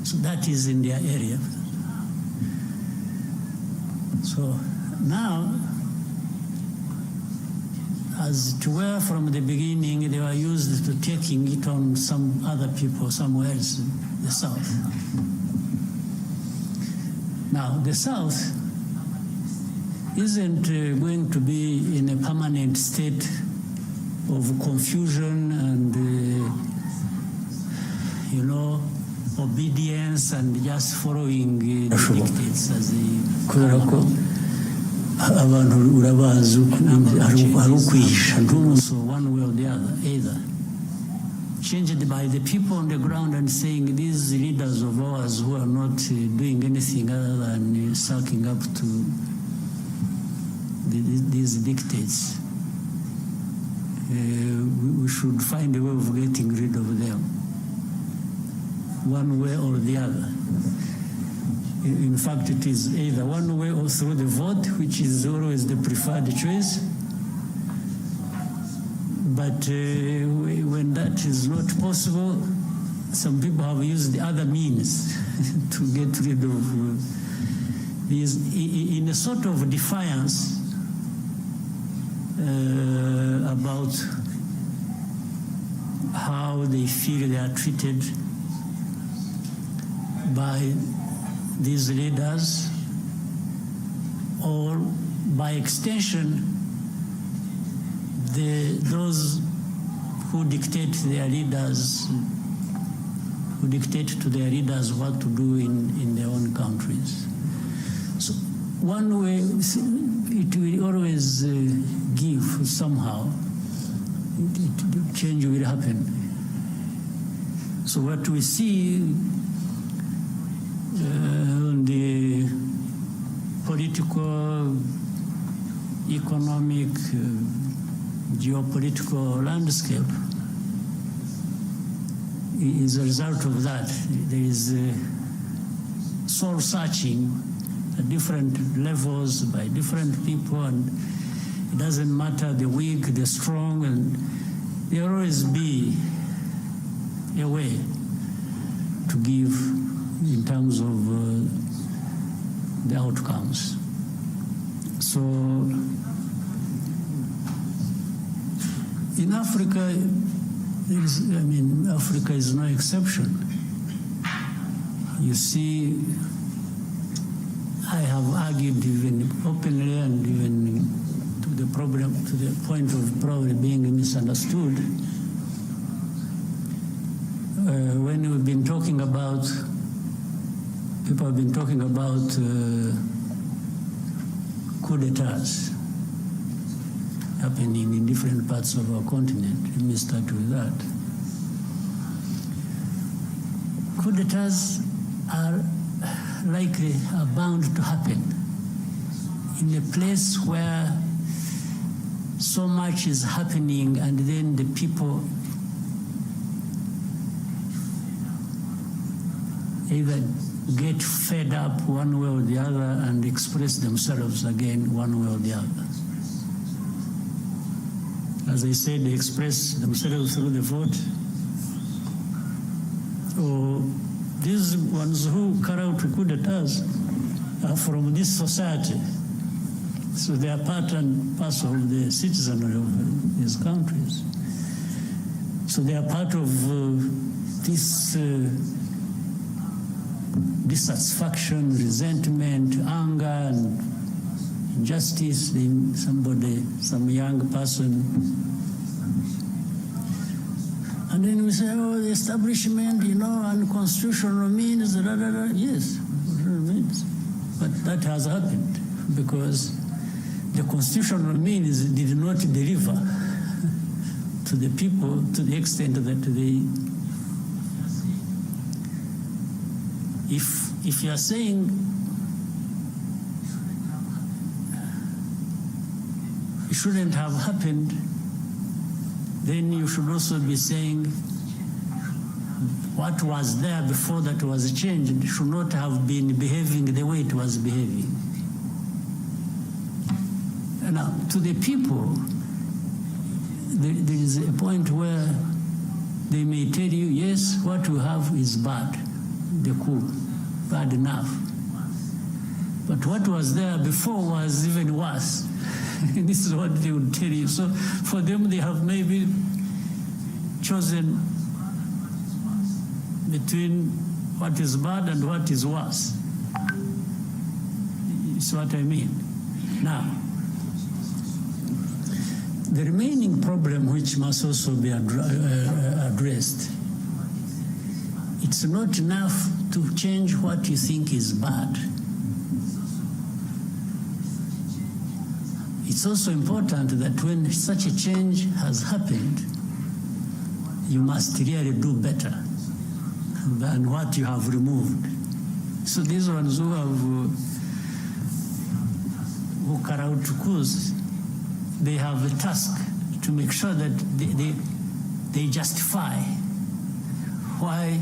So that is in their area. So now, as it were from the beginning, they were used to taking it on some other people somewhere else in the South. Now, the South isn't going to be in a permanent state of confusion and, you know, obedience and just following the dictates as abantu urabazi hari ukwihisha, so one way or the other, either changed by the people on the ground and saying these leaders of ours who are not doing anything other than sucking up to these dictates, we should find a way of getting rid of them, one way or the other. In fact, it is either one way or through the vote, which is always the preferred choice. But when that is not possible, some people have used the other means to get rid of these, in a sort of defiance about how they feel they are treated by these leaders, or by extension, those who dictate their leaders, who dictate to their leaders what to do in their own countries. So one way, it will always give somehow, change will happen. So what we see on the political, economic, geopolitical landscape is a result of that. There is soul searching at different levels by different people, and it doesn't matter the weak, the strong, and there will always be a way to give in terms of the outcomes. So in Africa, Africa is no exception. You see, I have argued even openly and even to the point of probably being misunderstood. When we've been talking about, people have been talking about coup d'etats happening in different parts of our continent. Let me start with that. Coup d'etats are bound to happen in a place where so much is happening, and then the people either get fed up one way or the other and express themselves again one way or the other. As I said, they express themselves through the vote. Or these ones who carry out coup d'etats are from this society. So they are part and parcel of the citizenry of these countries. So they are part of this dissatisfaction, resentment, anger, and injustice in some young person. And then we say, oh, the establishment, unconstitutional means, Yes, whatever it means. But that has happened because the constitutional means did not deliver to the people to the extent that they. If you are saying it shouldn't have happened, then you should also be saying what was there before that was changed should not have been behaving the way it was behaving. Now, to the people, there is a point where they may tell you, yes, what we have is bad, the coup, bad enough. But what was there before was even worse. This is what they would tell you. So for them, they have maybe chosen between what is bad and what is worse. It's what I mean. Now, the remaining problem, which must also be addressed, it's not enough to change what you think is bad. It's also important that when such a change has happened, you must really do better than what you have removed. So these ones who carry out coups, they have a task to make sure that they justify why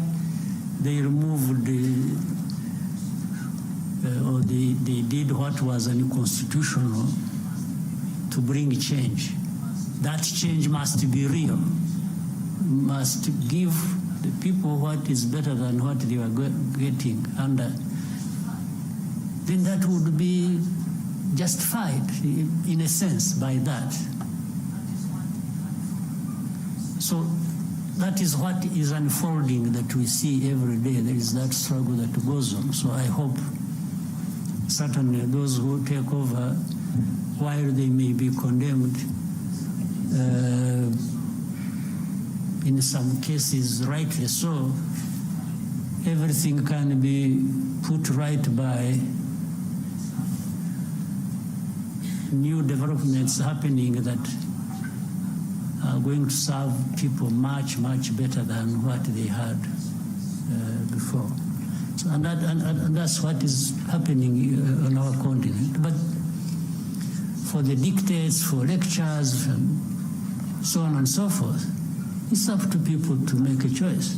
they removed or they did what was unconstitutional to bring change. That change must be real, must give the people what is better than what they were getting under. Then that would be justified in a sense by that. So that is what is unfolding that we see every day. There is that struggle that goes on. So I hope certainly those who take over, while they may be condemned, in some cases rightly so, everything can be put right by new developments happening that are going to serve people much, much better than what they had before. So, and that's what is happening on our continent. But for the dictates, for lectures, and so on and so forth, it's up to people to make a choice.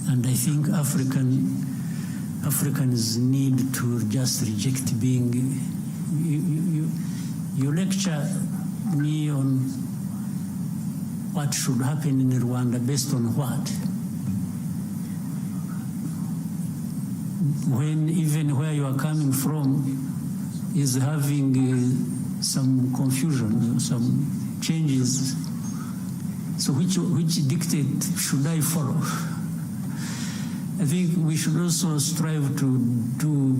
And I think Africans need to just reject being. You lecture me on what should happen in Rwanda based on what? When even where you are coming from is having some confusion, some changes. So which dictate should I follow? I think we should also strive to do,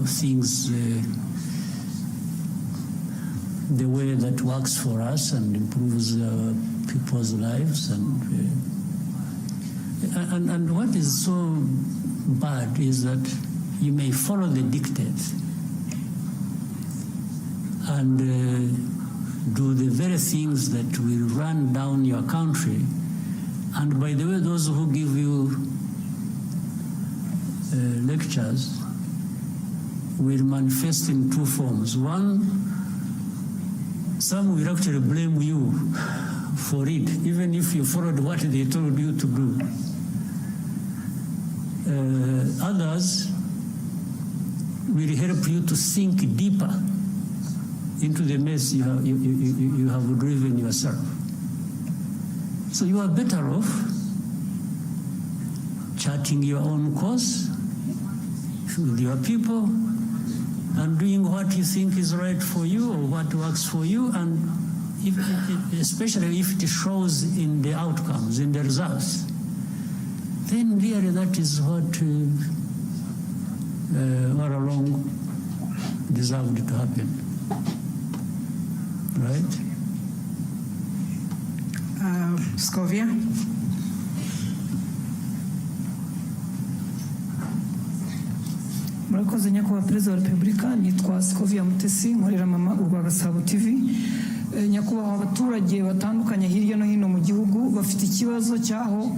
things the way that works for us and improves people's lives. And what is so bad is that you may follow the dictate and do the very things that will run down your country. And by the way, those who give you lectures will manifest in two forms. One, some will actually blame you for it, even if you followed what they told you to do. Others will help you to sink deeper into the mess you have driven yourself. So you are better off charting your own course with your people and doing what you think is right for you or what works for you, and especially if it shows in the outcomes, in the results, then really that is what all along deserved to happen. Right? Scovia? murakoze nyakubahwa perezida wa repubulika, nitwa Scovia Mutesi, nkorera mama urwa Gasabo TV. Nyakubahwa abaturage batandukanye hirya no hino mu gihugu bafite ikibazo cyaho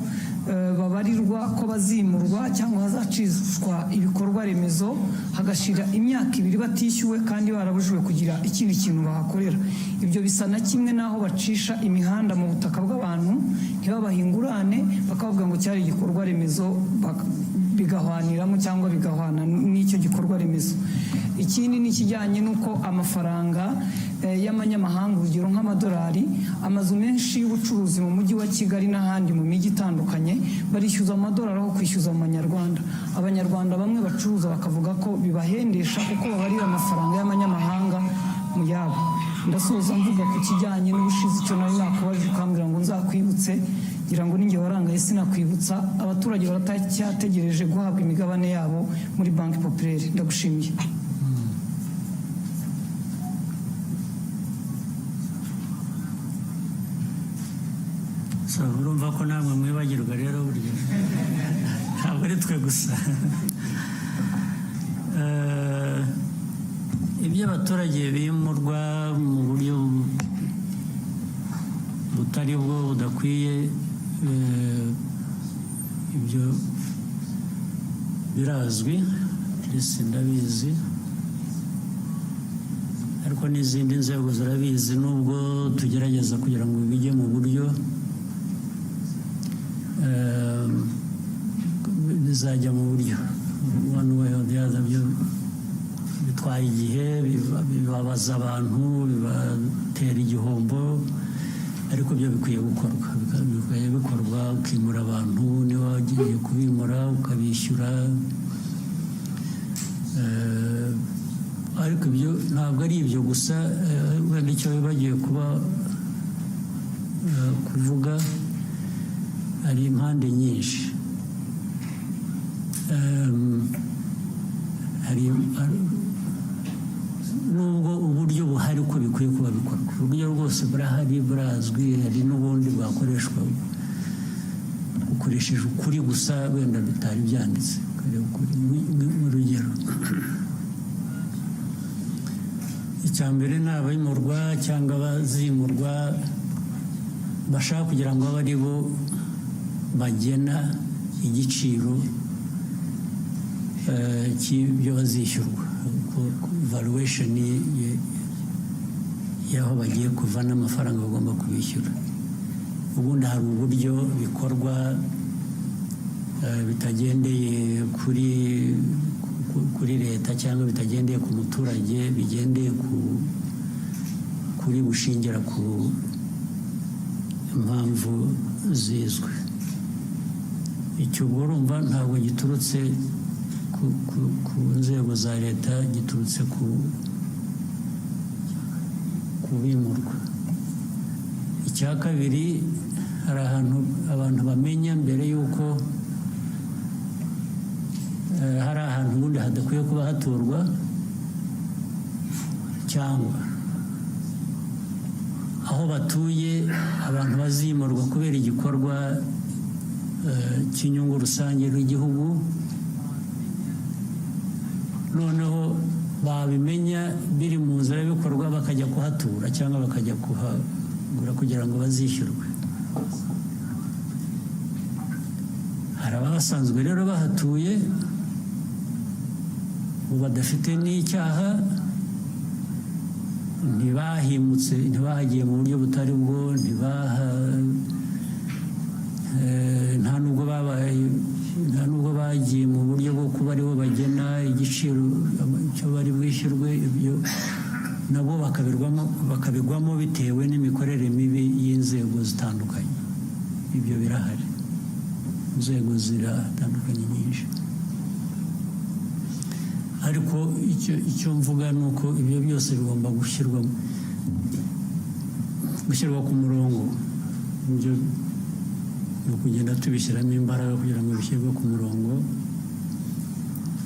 babarirwa ko bazimurwa cyangwa hazacishwa ibikorwa remezo hagashira imyaka 2 batishyuwe kandi barabujijwe kugira ikindi kintu bahakorera. Ibyo bisa na kimwe naho bacisha imihanda mu butaka bw'abantu ntibabahingurane bakavuga ngo cyari igikorwa remezo bigahwaniramo cyangwa bigahwana n'icyo gikorwa remezo. Ikindi ni kijyanye nuko amafaranga y'amanyamahanga urugero nk'amadolari, amazu menshi y'ubucuruzi mu mujyi wa Kigali n'ahandi mu mijyi itandukanye barishyuza amadolari aho kwishyuza mu Manyarwanda. Abanyarwanda bamwe bacuruza bakavuga ko bibahendesha kuko babarira amafaranga y'amanyamahanga mu yabo. Ndasoza mvuga ku kijyanye n'ubushize icyo nari nakubajije ukambwira ngo nzakwibutse, ngira ngo ninjye warangaye sinakwibutsa. Abaturage baratacyategereje guhabwa imigabane yabo muri Banki Populaire. Ndagushimiye. So urumva ko namwe mwibagirwa rero buryo ntabwo ari twe gusa. Ibyo abaturage bimurwa mu buryo butari bwo budakwiye, ibyo birazwi ndetse ndabizi, ariko n'izindi nzego zirabizi, nubwo tugerageza kugira ngo bijye mu buryo bizajya mu buryo one way or the other. Bitwaye igihe, bibabaza abantu, bibatera igihombo, ariko byo bikwiye gukorwa. Bikwiye bikorwa, ukimura abantu, niba wagiye kubimura ukabishyura. Ariko ibyo ntabwo ari ibyo gusa. Wenda icyo bagiye kuba kuvuga ari impande nyinshi. Nubwo uburyo buhari uko bikwiye kuba bikorwa, uburyo rwose burahari burazwi, hari n'ubundi bwakoreshwa ukoresheje ukuri gusa wenda bitari byanditse. Mu rugero, icya mbere ni abimurwa cyangwa abazimurwa bashaka kugira ngo abe ari bo bagena igiciro cy'ibyo bazishyurwa, valuation y'aho bagiye kuva n'amafaranga bagomba kubishyura. Ubundi hari uburyo bikorwa bitagendeye kuri leta cyangwa bitagendeye ku muturage, bigendeye kuri bushingira ku impamvu zizwi. Icyo urumva ntabwo giturutse ku nzego za leta, giturutse ku bimurwa. Icya kabiri, hari ahantu abantu bamenya mbere y'uko hari ahantu ubundi hadakwiye kuba haturwa, cyangwa aho batuye abantu bazimurwa kubera igikorwa cy'inyungu rusange rw'igihugu, noneho babimenya biri mu nzira bikorwa bakajya kuhatura cyangwa bakajya kuhagura kugira ngo bazishyurwe. Hari abasanzwe rero bahatuye badafite n'icyaha, ntibahimutse, ntibahagiye mu buryo butari bwo, nta nubwo bagiye mu buryo bwo kuba aribo bagena igiciro cyo bari bwishyurwe. Ibyo nabo bakabigwamo bitewe n'imikorere mibi y'inzego zitandukanye. Ibyo birahari, inzego ziratandukanye nyinshi. Ariko icyo mvuga ni uko ibyo byose bigomba gushyirwa ku murongo. Ibyo ni ukugenda tubishyiramo imbaraga kugira ngo bishyirwe ku murongo.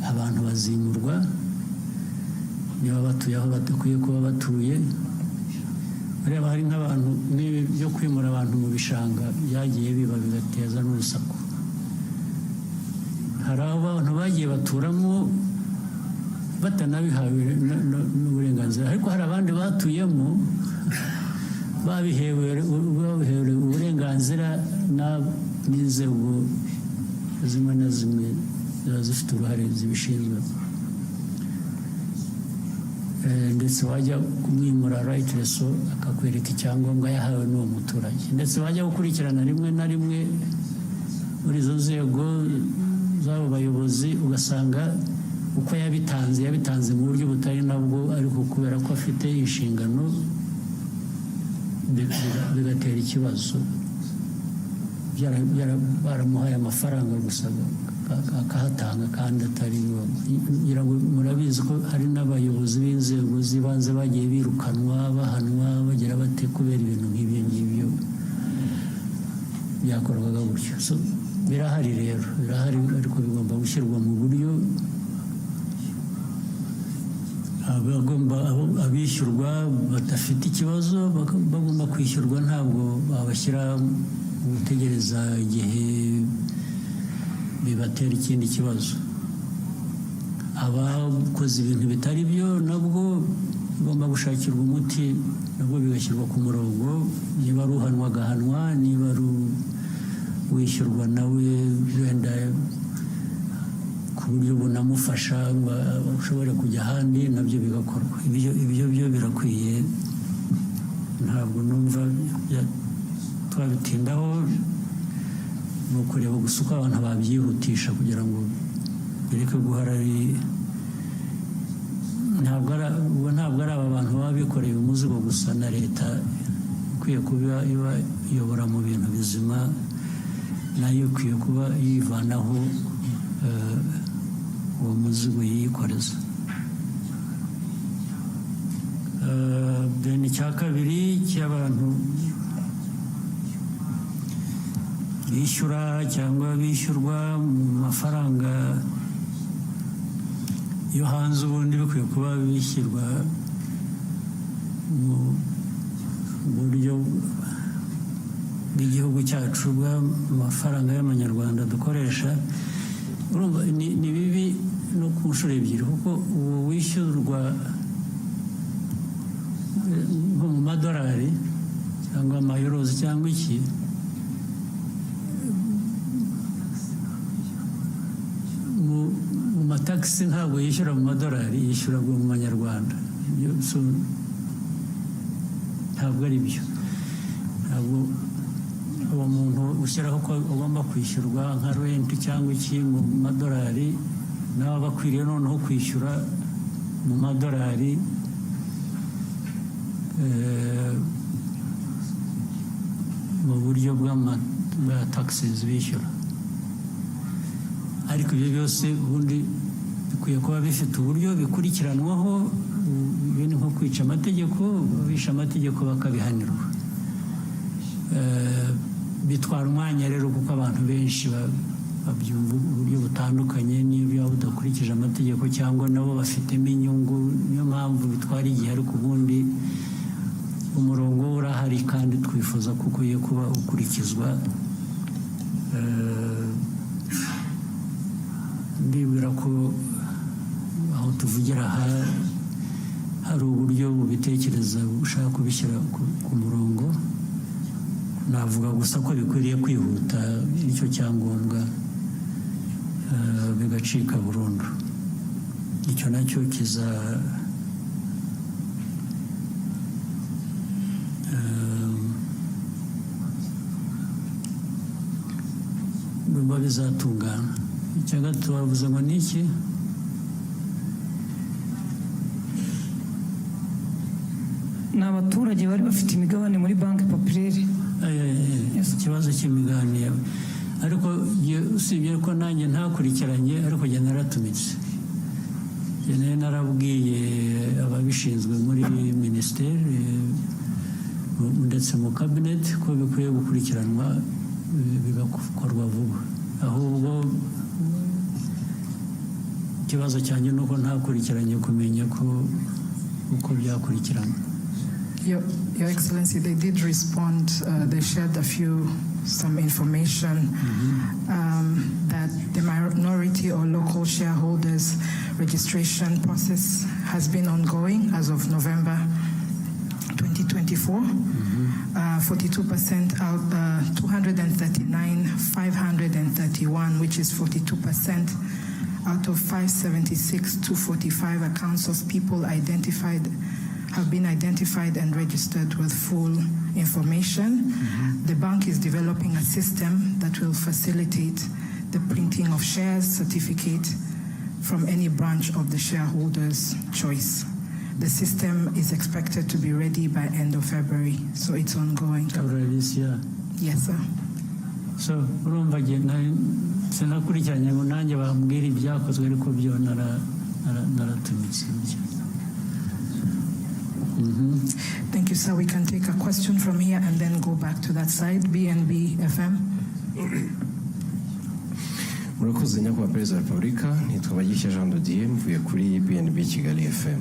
Abantu bazimurwa niba batuye aho badakwiye kuba batuye. Ureba hari nk'abantu n'ibi byo kwimura abantu mu bishanga byagiye biba bigateza n'urusaku. Hari abantu bagiye baturamo batanabihawe n'uburenganzira, ariko hari abandi batuyemo babihewe uburenganzira n'inzego zimwe na zimwe ziba zifite uruhare zibishinzwe. Ndetse wajya kumwimura rightreso akakwereka icyangombwa yahawe n'uwo muturage, ndetse wajya gukurikirana rimwe na rimwe muri izo nzego z'abo bayobozi ugasanga uko yabitanze mu buryo butari nabwo, ariko kubera ko afite inshingano bigatera ikibazo. Baramuhaye amafaranga gusa akahatanga kandi atari ngombwa. Murabizi ko hari n'abayobozi b'inzego z'ibanze bagiye birukanwa, bahanwa, bagira bate kubera ibintu nk'ibyo ngibyo byakorwaga gutyo. Birahari rero, birahari, ariko bigomba gushyirwa mu buryo abishyurwa badafite ikibazo bagomba kwishyurwa. Ntabwo babashyira gutegereza igihe bibatera ikindi kibazo. Abakoze ibintu bitari byo nabwo bigomba gushakirwa umuti, nabwo bigashyirwa ku murongo. Niba ari uhanwa agahanwa, niba ari wishyurwa nawe wenda ku buryo bunamufasha ngo ushobore kujya ahandi, nabyo bigakorwa. Ibyo byo birakwiye, ntabwo numva twabitindaho. Ni ukureba gusa uko abantu babyihutisha kugira ngo bireke guhora ari ntabwo ari aba bantu baba bikoreye umuzigo gusa, na leta ikwiye kuba iyobora mu bintu bizima, nayo ikwiye kuba yivanaho uwo muzigo yikoreza. Icya kabiri cy'abantu bishyura cyangwa bishyurwa mu mafaranga yo hanze, ubundi bikwiye kuba bishyirwa mu buryo bw'igihugu cyacu bw'amafaranga y'amanyarwanda dukoresha. Urumva ni bibi no ku nshuro ebyiri, kuko ubu wishyurwa nko mu madolari cyangwa amayorozi cyangwa iki, mu matagisi ntabwo yishyura mu madolari, yishyura mu manyarwanda. Ntabwo ari byo. Ntabwo uwo muntu ushyiraho ko ugomba kwishyurwa nka renti cyangwa iki mu madolari, nawe aba akwiriye noneho kwishyura mu madolari mu buryo bwa taxes bishyura. Ariko ibyo byose ubundi bikwiye kuba bifite uburyo bikurikiranwaho. Ibintu nko kwica amategeko, bisha amategeko bakabihanirwa. Bitwara umwanya rero, kuko abantu benshi babyumva uburyo butandukanye, niba budakurikije amategeko cyangwa nabo bafitemo inyungu. Niyo mpamvu bitwara igihe, ariko ubundi umurongo urahari kandi twifuza ko ukwiye kuba ukurikizwa. Ndibwira ko aho tuvugira hari uburyo bubitekereza bushaka kubishyira ku murongo. Navuga gusa ko bikwiriye kwihuta, nicyo cyangombwa, bigacika burundu. Icyo nacyo bizatungana. Icya gatatu bavuze ngo ni iki? Ni abaturage bari bafite imigabane muri banki populaire. Ikibazo cy'imigabane, ariko usibye ko nanjye ntakurikiranye, ariko njye naratumitse. Njye narabwiye ababishinzwe muri minisiteri ndetse mu kabineti ko bikwiye gukurikiranwa, bigakorwa vuba. Ahubwo ikibazo cyanjye ni uko ntakurikiranye kumenya ko uko byakurikirana. Your Excellency, they did respond. They shared some information that the minority or local shareholders registration process has been ongoing as of November 2024. 42% out, 239,531, which is 42% out of 576 to 45 accounts of people have been identified and registered with full information. The bank is developing a system that will facilitate the printing of shares certificate from any branch of the shareholder's choice. The system is expected to be ready by end of February, so it's ongoing. February this year? Yes, sir. So, urumva sinakurikiranye ngo nanjye bambwira ibyakozwe, ariko byo naratumitse. Thank you, sir. We can take a question from here and then go back to that side. BNB FM. Murakoze nyakubahwa Perezida wa Repubulika, nitwa Bagisha Jean de Dieu, mvuye kuri BNB Kigali FM.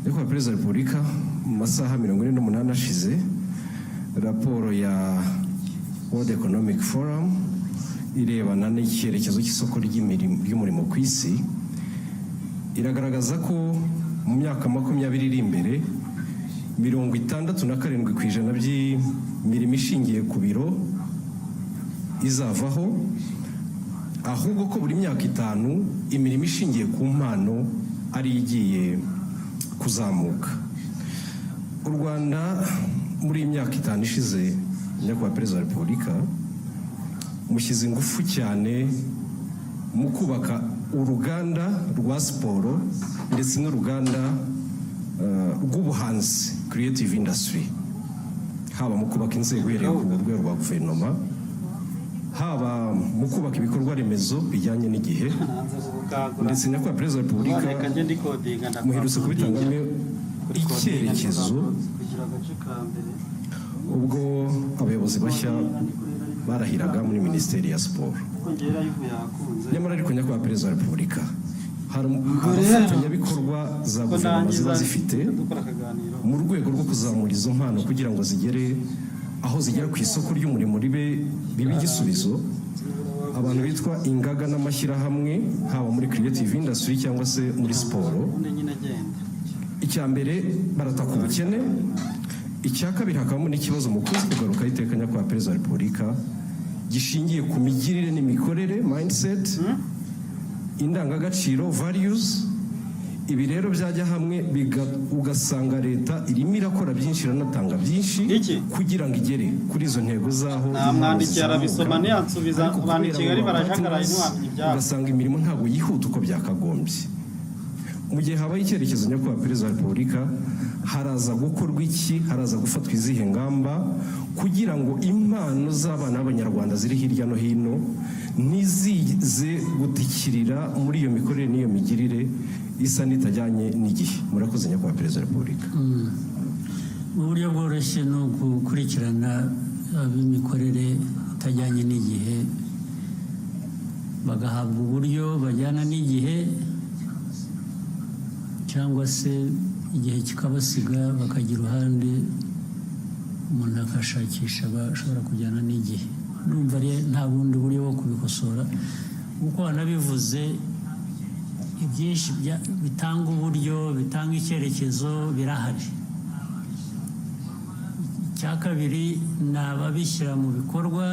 Nyakubahwa Perezida wa Repubulika, mu masaha 48 ashize, raporo ya World Economic Forum irebana n'icyerekezo cy'isoko ry'umurimo ku isi iragaragaza ko mu myaka 20 iri imbere 67% by'imirimo ishingiye ku biro izavaho, ahubwo ko buri myaka 5 imirimo ishingiye ku mpano ari igiye kuzamuka. U Rwanda muri imyaka 5 ishize, nyakubahwa Perezida wa Repubulika, mushyize ingufu cyane mu kubaka uruganda rwa siporo ndetse n'uruganda rw'ubuhanzi, creative industry, haba mu kubaka inzego uhereye ku rwego rwa guverinoma, haba mu kubaka ibikorwa remezo bijyanye n'igihe, ndetse nyakubahwa Perezida wa Repubulika muherutse kubitangamo icyerekezo ubwo abayobozi bashya barahiraga muri minisiteri ya siporo. Nyamara ariko nyakubahwa perezida wa repubulika hari abafatanyabikorwa za guverinoma ziba zifite mu rwego rwo kuzamura izo mpano kugira ngo zigere aho zigera ku isoko ry'umurimo ribe igisubizo. Abantu bitwa ingaga n'amashyirahamwe haba muri creative industry cyangwa se muri siporo. Icya mbere barataka ubukene, icya kabiri hakabamo n'ikibazo mu kugaruka iteka nyakubahwa perezida wa repubulika gishingiye ku migirire n'imikorere mindset, indangagaciro values. Ibi rero byajya hamwe ugasanga leta irimo irakora byinshi, iranatanga byinshi kugira ngo igere kuri izo ntego zaho. Ugasanga imirimo ntabwo yihuta uko byakagombye. Mu gihe habaye icyerekezo nyakubahwa perezida wa repubulika, haraza gukorwa iki, haraza gufatwa izihe ngamba kugira ngo impano z'abana b'abanyarwanda ziri hirya no hino ntizize gutikirira muri iyo mikorere n'iyo migirire isa n'itajyanye n'igihe. Murakoze nyakubahwa perezida wa repubulika. Mu buryo bworoshye ni ugukurikirana ab'imikorere itajyanye n'igihe, bagahabwa uburyo bajyana n'igihe, cyangwa se igihe kikabasiga bakagira uruhande umuntu akashakisha bashobora kujyana n'igihe. Numva nta bundi buryo bwo kubikosora, kuko wanabivuze ibyinshi bitanga uburyo, bitanga icyerekezo birahari. Icya kabiri ni ababishyira mu bikorwa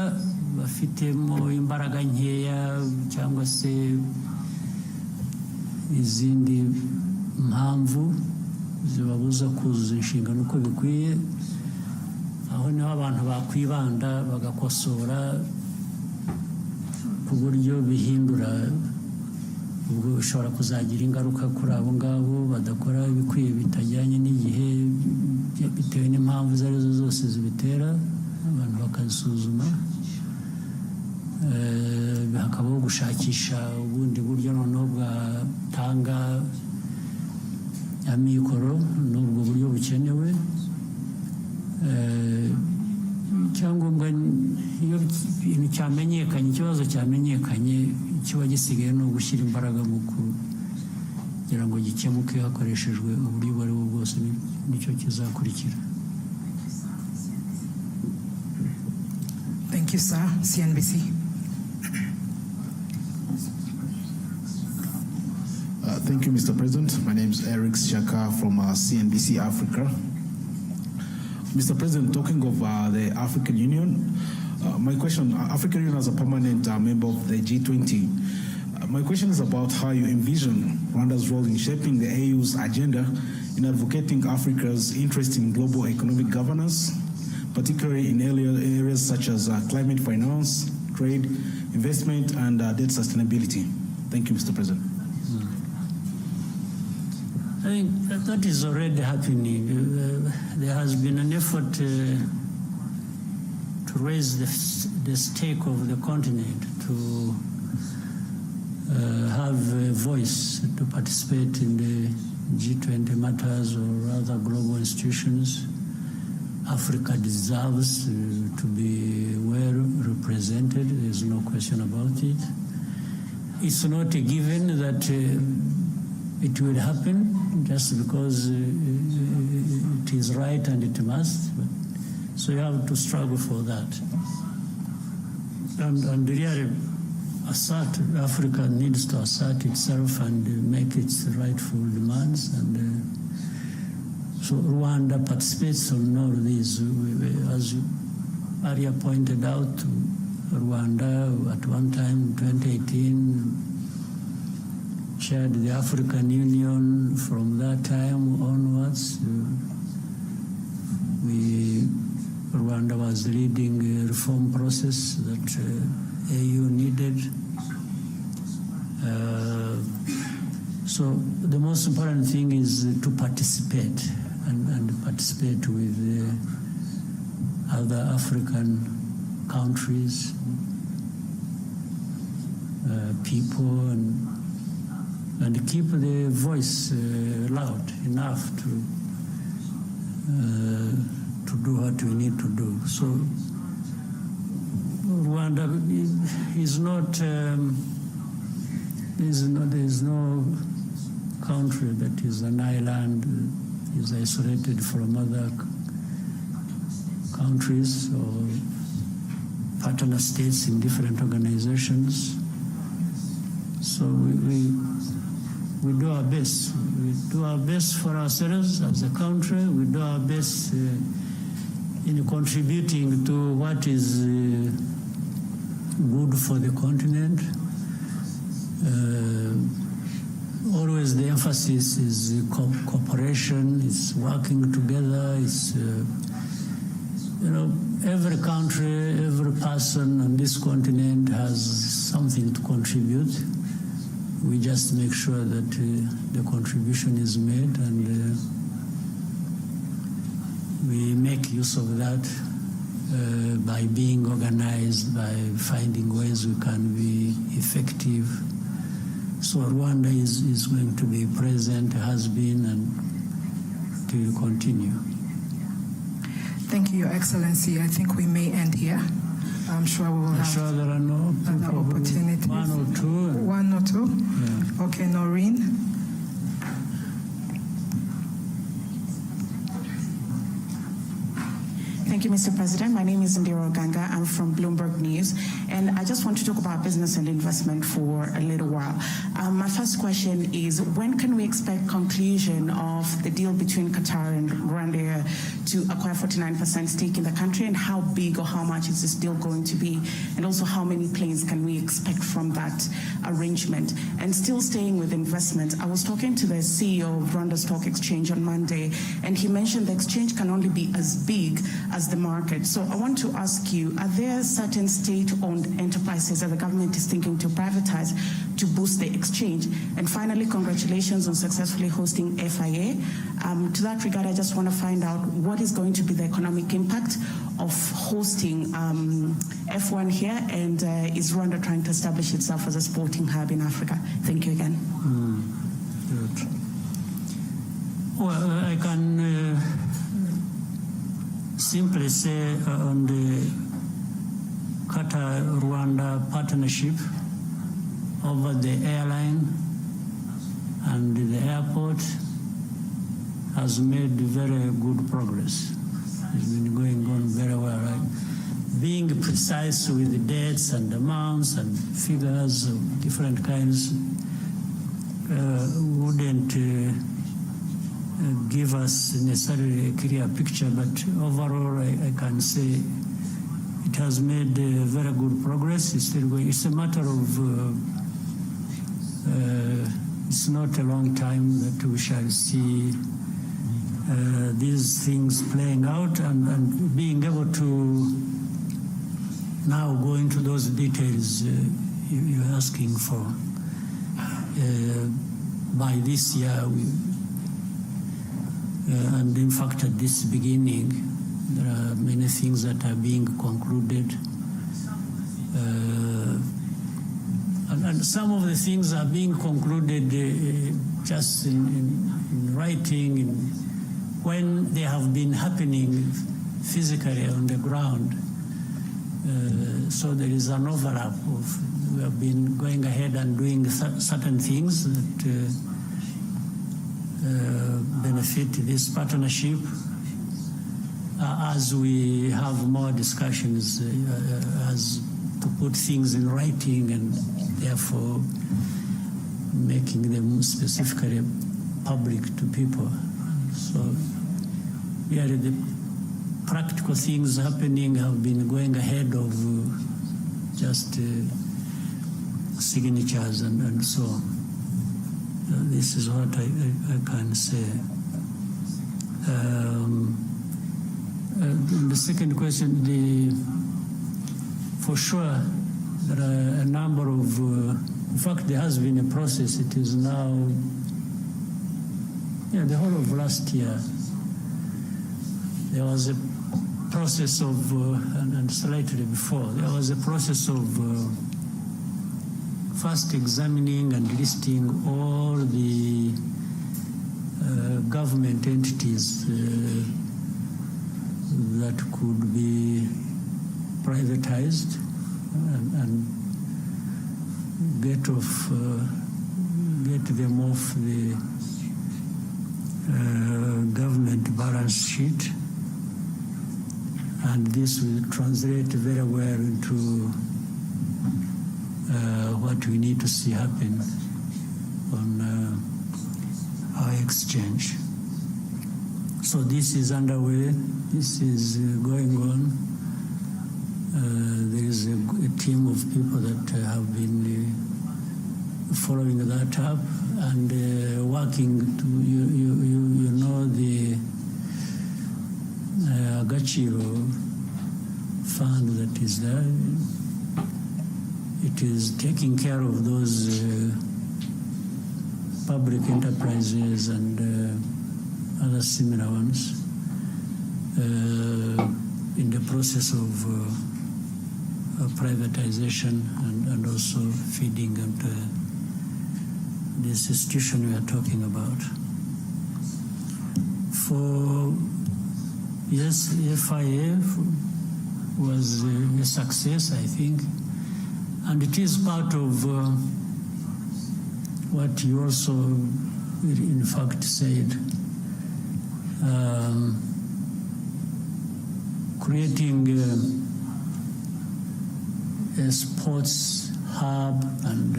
bafitemo imbaraga nkeya cyangwa se izindi mpamvu zibabuza kuzuza inshingano uko bikwiye. Aho niho abantu bakwibanda bagakosora ku buryo bihindura, ubwo bishobora kuzagira ingaruka kuri abo ngabo badakora ibikwiye bitajyanye n'igihe bitewe n'impamvu izo arizo zose zibitera, abantu bakazisuzuma. Hakabaho gushakisha ubundi buryo noneho bwatanga amikoro n'ubwo buryo bukenewe. Icyangombwa iyo ibintu cyamenyekanye, ikibazo cyamenyekanye, kiba gisigaye ni ugushyira imbaraga mu kugira ngo gikemuke hakoreshejwe uburyo ubwo ari bwo bwose. Nicyo kizakurikira. Thank you, sir. CNBC. Thank you, Mr. President. My name is Eric Shaka from CNBC Africa. Mr. President, talking of the African Union, my question, African Union as a permanent member of the G20, my question is about how you envision Rwanda's role in shaping the AU's agenda in advocating Africa's interest in global economic governance, particularly in areas such as climate finance, trade, investment, and debt sustainability. Thank you, Mr. President. I think that is already happening. There has been an effort to raise the stake of the continent, to have a voice, to participate in the G20 matters or other global institutions. Africa deserves to be well represented. There's no question about it. It's not a given that it will happen just because it is right and it must. So you have to struggle for that. And really Africa needs to assert itself and make its rightful demands. And so Rwanda participates on all these. As Aria pointed out, Rwanda at one time, 2018, chaired the African Union. From that time onwards, Rwanda was leading a reform process that AU needed. So the most important thing is to participate and participate with other African countries, people, and keep the voice loud enough to do what we need to do. So Rwanda is not, there is no country that is an island, is isolated from other countries or partner states in different organizations. So we do our best. We do our best for ourselves as a country. We do our best in contributing to what is good for the continent. Always the emphasis is cooperation, is working together, is, every country, every person on this continent has something to contribute. We just make sure that the contribution is made, and we make use of that by being organized, by finding ways we can be effective. So Rwanda is going to be present, has been, and will continue. Thank you, Your Excellency. I think we may end here. I'm sure we will have there are no other opportunities. One or two. One or two? Yeah. Okay, Noreen. Thank you, Mr. President. My name is Indira Oganga. I'm from Bloomberg News, and I just want to talk about business and investment for a little while. My first question is, when can we expect conclusion of the deal between Qatar and Rwanda to acquire 49% stake in the country, and how big or how much is this deal going to be? And also, how many planes can we expect from that arrangement? And still staying with investment, I was talking to the CEO of Rwanda Stock Exchange on Monday, and he mentioned the exchange can only be as big as the market. So I want to ask you, are there certain state-owned enterprises that the government is thinking to privatize to boost the exchange? And finally, congratulations on successfully hosting FIA. To that regard, I just want to find out what is going to be the economic impact of hosting F1 here, and is Rwanda trying to establish itself as a sporting hub in Africa? Thank you again. Good. Well, I can simply say on the Qatar-Rwanda partnership over the airline and the airport has made very good progress. It's been going on very well. Right? Being precise with the dates and amounts and figures of different kinds wouldn't give us necessarily a clear picture, but overall I can say it has made very good progress. It's still going. It's a matter of it's not a long time that we shall see these things playing out, and being able to now go into those details you're asking for. By this year, and in fact at this beginning, there are many things that are being concluded. And some of the things are being concluded just in writing, when they have been happening physically on the ground. So there is an overlap of, we have been going ahead and doing certain things that benefit this partnership. As we have more discussions, as to put things in writing and therefore making them specifically public to people. So really the practical things happening have been going ahead of just signatures and so on. This is what I can say. The second question, for sure, there are a number of, in fact, there has been a process. It is now, the whole of last year, there was a process of, and slightly before, there was a process of first examining and listing all the government entities that could be privatized. and get them off the government balance sheet, and this will translate very well into what we need to see happen on our exchange. So this is underway. This is going on. There is a team of people that have been following that up and working to, you know, the Agachiro fund that is there. It is taking care of those public enterprises and other similar ones in the process of privatization and also feeding into this institution we are talking about. For yes, FIA was a success, I think, and it is part of what you also in fact said, creating a sports hub and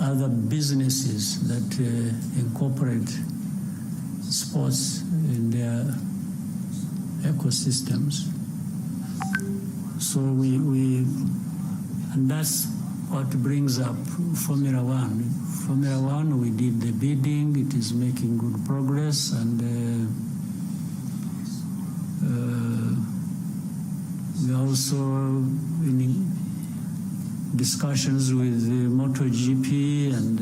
other businesses that incorporate sports in their ecosystems. So and that's what brings up Formula One. Formula One, we did the bidding, it is making good progress, and we are also in discussions with MotoGP, and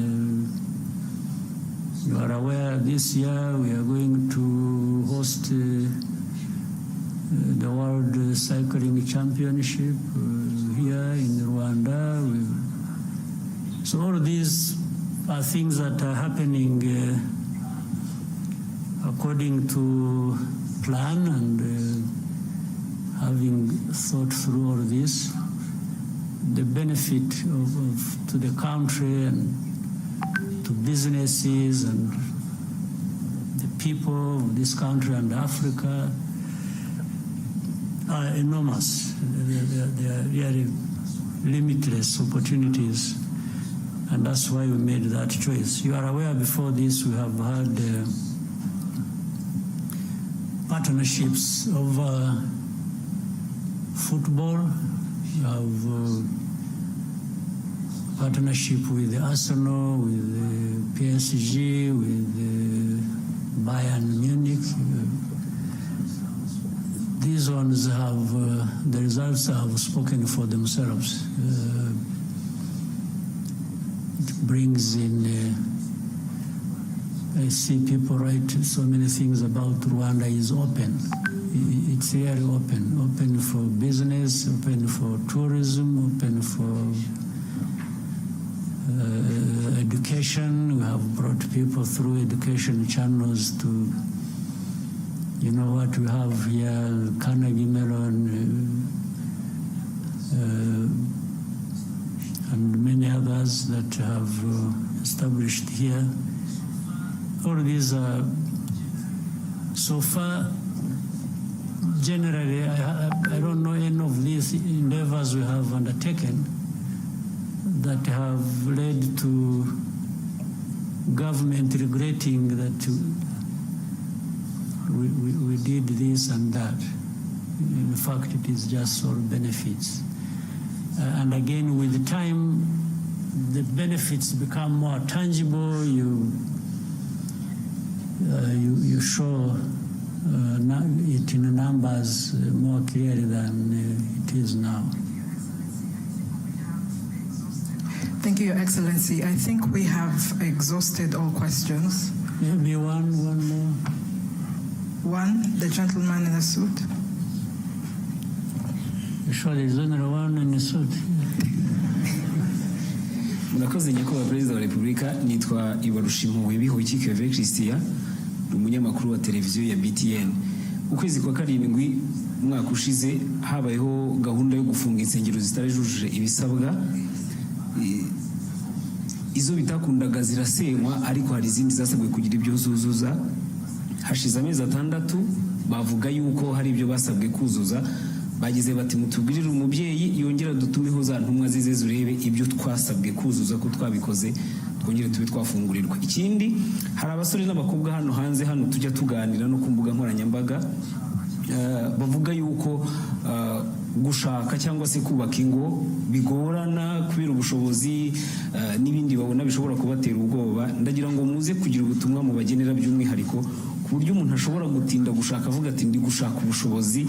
you are aware this year we are going to host the World Cycling Championship here in Rwanda. So all of these are things that are happening according to plan, and having thought through all this, the benefit to the country and to businesses and the people of this country and Africa are enormous. They are really limitless opportunities, and that's why we made that choice. You are aware before this we have had partnerships over football. We have partnership with Arsenal, with PSG, with Bayern Munich. These ones have, the results have spoken for themselves. It brings in, I see people write so many things about Rwanda is open. It's really open for business, open for tourism, open for education. We have brought people through education channels to, you know what we have here, Carnegie Mellon, and many others that have established here. All of these are, so far, generally, I don't know any of these endeavors we have undertaken that have led to government regretting that we did this and that. In fact, it is just all benefits. And again, with time, the benefits become more tangible. You show it in numbers more clearly than it is now. Thank you, Your Excellency. I think we have exhausted all questions. Maybe one more. One, the gentleman in the suit. You sure there's only one in the suit? Murakoze nyakubahwa Perezida wa Repubulika, nitwa Ibarushimuwe Bihoyiki Keve Christian, umunyamakuru wa televiziyo ya BTN. Ukwezi kwa karindwi umwaka ushize habayeho gahunda yo gufunga insengero zitarajujuje ibisabwa, izo bitakundaga zirasenywa ariko hari izindi zasabwe kugira ibyo zuzuza. Hashize amezi 6 bavuga yuko hari ibyo basabwe kuzuza, bagize bati mutubwirire umubyeyi yongera dutumeho za ntumwa zize zurebe ibyo twasabwe kuzuza ko twabikoze, twongere tube twafungurirwa. Ikindi, hari abasore n'abakobwa hano hanze hano tujya tuganira no ku mbuga nkoranyambaga, bavuga yuko gushaka cyangwa se kubaka ingo bigorana kubera ubushobozi n'ibindi babona bishobora kubatera ubwoba. Ndagira ngo muze kugira ubutumwa mu bagenera by'umwihariko ku buryo umuntu ashobora gutinda gushaka avuga ati ndi gushaka ubushobozi,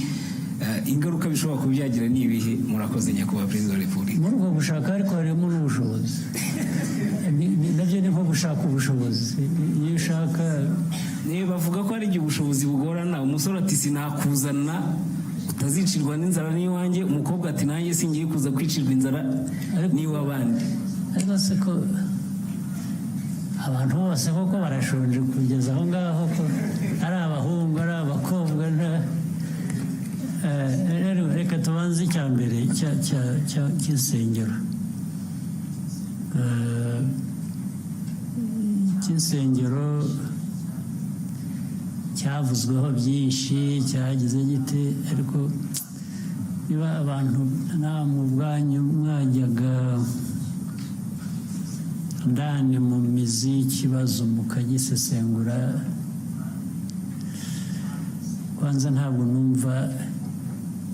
ingaruka bishobora kubyagira n'ibihe. Murakoze nyakubahwa Perezida wa Repubulika. Muri ubwo gushaka ariko harimo n'ubushobozi, nabyo ni nko gushaka ubushobozi. Iyo ushaka bavuga ko hari igihe ubushobozi bugorana. Umusore ati sinakuzana utazicirwa n'inzara n'iwanjye, umukobwa ati nanjye singiye kuza kwicirwa inzara n'iw'abandi. Ariko se ko abantu bose koko barashonje kugeza aho ngaho, ko ari abahungu ari abakobwa. Reka tubanze icya mbere cy'insengero. Cy'insengero cyavuzweho byinshi, cyagize gite, ariko niba abantu namwe ubwanyu mwajyaga ndani mu mizi y'ikibazo mukagisesengura, kwanza ntabwo numva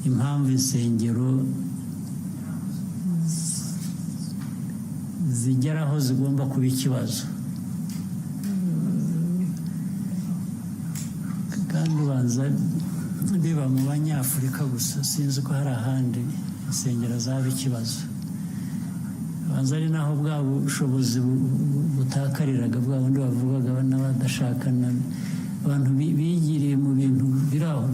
impamvu insengero zigera aho zigomba kuba ikibazo. Kandi ubanza biba mu Banyafurika gusa, sinzi ko hari ahandi insengero zaba ikibazo. Ubanza ari naho bwa bushobozi butakariraga, bwa bundi bavugaga n'abadashakana, abantu bigiriye mu bintu biri aho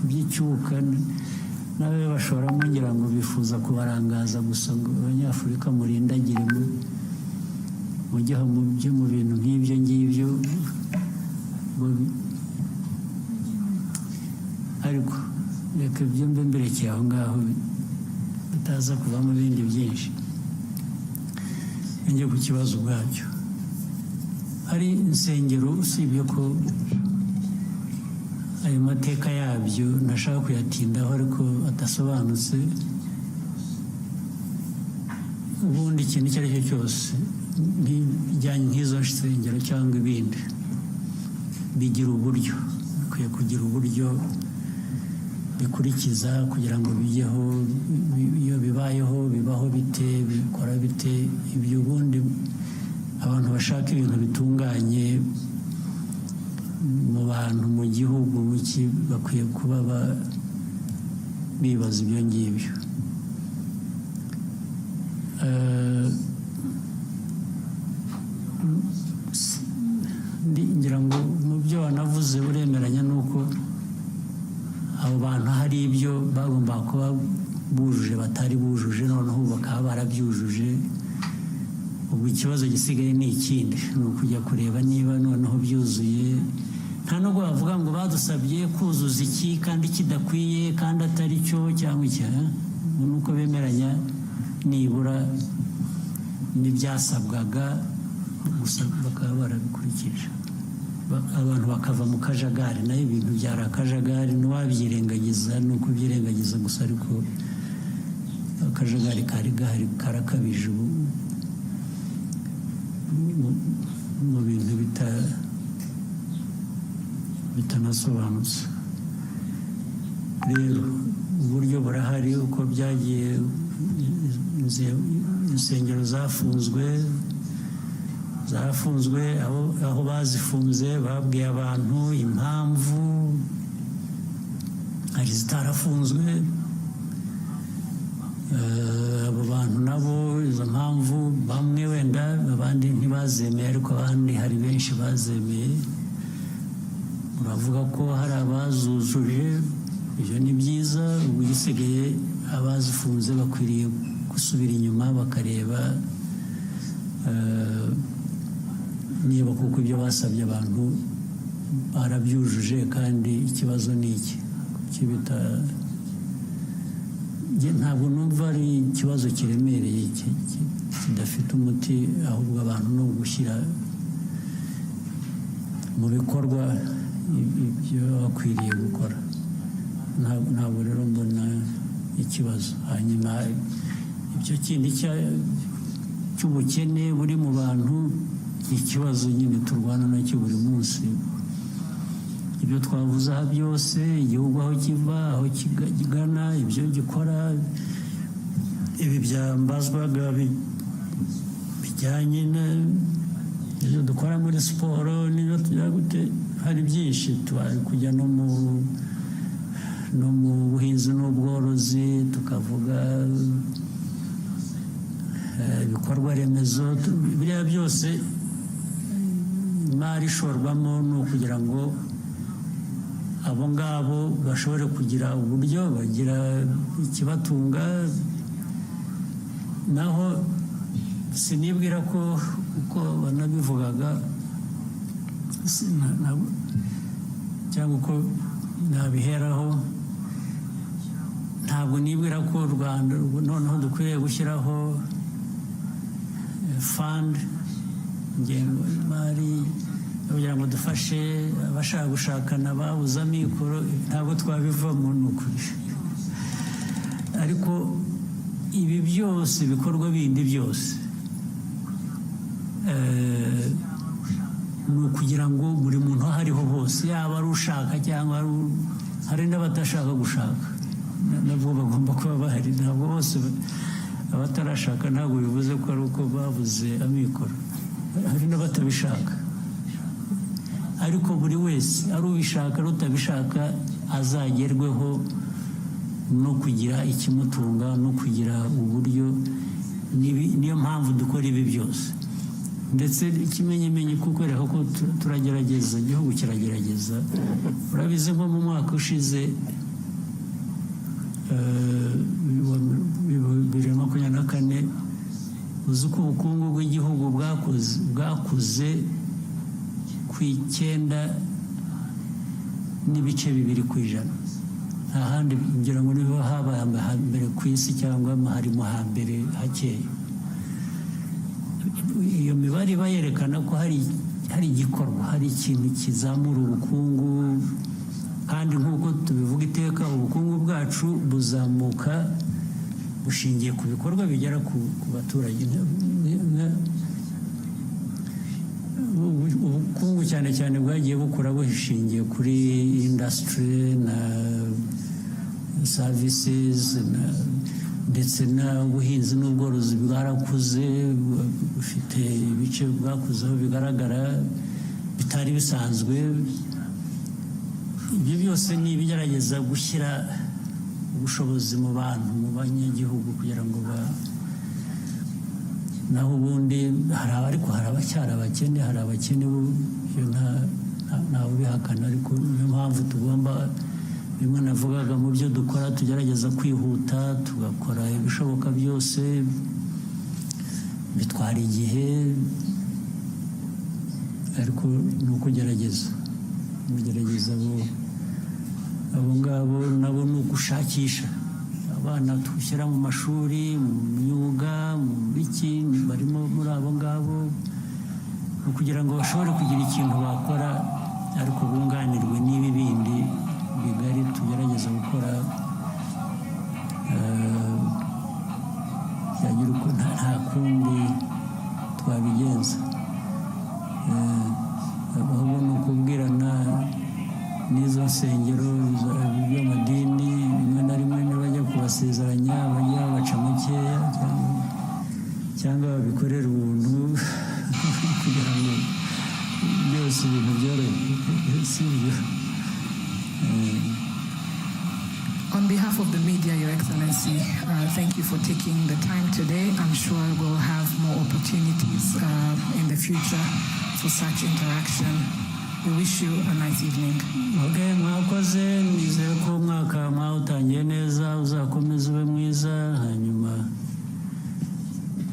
by'icyuka, nawe bashoramo ngira ngo bifuza kubarangaza gusa ngo Abanyafurika murindagire mujyeho mu bintu nk'ibyo ngibyo. Ariko reka ibyo mbe mberekeye aho ngaho bitaza kuvamo ibindi byinshi. Njye ku kibazo ubwacyo, hari insengero usibye ko ayo mateka yabyo nashaka kuyatindaho ariko adasobanutse. Ubundi ikintu icyo ari cyo cyose bijyanye nk'izo nsengero cyangwa ibindi bigira uburyo, bikwiye kugira uburyo bikurikiza kugira ngo bijyeho. Iyo bibayeho bibaho bite, bikora bite, ibyo ubundi abantu bashaka ibintu bitunganye mu bantu mu gihugu bakwiye kuba bibaza ibyo ngibyo. Ngira ngo mu byo wanavuze uremeranya nuko abo bantu hari ibyo bagomba kuba bujuje batari bujuje, noneho bakaba barabyujuje. Ubu ikibazo gisigaye ni ikindi, ni ukujya kureba niba noneho byuzuye. Nta nubwo bavuga ngo badusabye kuzuza iki kandi kidakwiye kandi atari cyo cyangwa iki. Nuko bemeranya nibura n'ibyasabwaga gusa bakaba barabikurikije, abantu bakava mu kajagari. Nayo ibintu byari akajagari, ntiwabyirengagiza, ni ukubyirengagiza gusa, ariko akajagari kari gahari karakabije ubu mu bintu bitanasobanutse. Rero uburyo burahari uko byagiye. Insengero zafunzwe, aho bazifunze babwiye abantu impamvu, hari zitarafunzwe. Abo bantu nabo izo mpamvu bamwe wenda abandi ntibazemeye, ariko abandi hari benshi bazemeye. Uravuga ko hari abazujuje, ibyo ni byiza. Ubu gisigaye abazifunze bakwiriye gusubira inyuma bakareba niba kuko ibyo basabye abantu barabyujuje kandi ikibazo ni iki kibita ntabwo numva ari ikibazo kiremereye kidafite umuti ahubwo abantu no gushyira mu bikorwa ibyo bakwiriye gukora ntabwo rero mbona ikibazo hanyuma ibyo kindi cy'ubukene buri mu bantu ikibazo nyine turwana nacyo buri munsi ibyo twavuze aha byose igihugu aho kiva aho kigana ibyo gikora ibi byambazwaga bijyanye n'ibyo dukora muri siporo n'ibyo tujya gute hari byinshi tubari kujya no mu buhinzi n'ubworozi tukavuga ibikorwa remezo biriya byose imari ishorwamo ni ukugira ngo abo ngabo bashobore kugira uburyo bagira ikibatunga naho sinibwira ko uko banabivugaga cyangwa uko nabiheraho ntabwo nibwira ko u Rwanda noneho dukwiriye gushyiraho fund ingengo y'imari kugira ngo dufashe abashaka gushakana babuze amikoro ntabwo twabivamo ni ukuri ariko ibi byose ibikorwa bindi byose ni ukugira ngo buri muntu aho ariho hose yaba ari ushaka cyangwa hari n'abatashaka gushaka nabwo bagomba kuba bahari ntabwo bose abatarashaka ntabwo bivuze ko ari uko babuze amikoro hari n'abatabishaka ariko buri wese ari ubishaka ari utabishaka azagerweho no kugira ikimutunga no kugira uburyo niyo mpamvu dukora ibi byose ndetse ikimenyemenye kuko rero ko turagerageza igihugu kiragerageza urabizi nko mu mwaka ushize 2024 uzi ko ubukungu bw'igihugu bwakuze ku 9.2%. nta handi ngira ngo niba habaye mbere ku isi cyangwa harimo hambere hakeye. Iyo mibare bayerekana ko hari igikorwa, hari ikintu kizamura ubukungu, kandi nk'uko tubivuga iteka ubukungu bwacu buzamuka bushingiye ku bikorwa bigera ku baturage. Ubukungu cyane cyane bwagiye bukura bushingiye kuri industry na services ndetse n'ubuhinzi n'ubworozi bwarakuze, bufite ibice bwakuzeho bigaragara bitari bisanzwe. Ibyo byose ni ibigerageza gushyira ubushobozi mu bantu, mu banyagihugu, kugira ngo naho ubundi hari abacyari abakene, hari abakene ntawe ubihakana, ariko niyo mpamvu tugomba, bimwe navugaga mu byo dukora tugerageza kwihuta, tugakora ibishoboka byose, bitwara igihe, ariko ni ukugerageza abo ngabo nabo ni ugushakisha abana dushyira mu mashuri, mu myuga, mu biki, barimo muri abo ngabo, kugira ngo bashobore kugira ikintu bakora, ariko bunganirwe n'ibi bindi bigari tugerageza gukora. Byagira uko nta kundi twabigenza, ahubwo ni ukubwirana n'izo nsengero by'amadini, rimwe na rimwe ntibajya kubasezeranya, bajya baca makeya cyangwa babikorera ubuntu kugira ngo byose ibintu byorohe, si byo. On behalf of the media, Your Excellency, thank you for taking the time today. I'm sure we'll have more opportunities in the future for such interaction. We wish you a nice evening. Okay, mwakoze, nizeye ko umwaka mwawutangiye neza, uzakomeza ube mwiza, hanyuma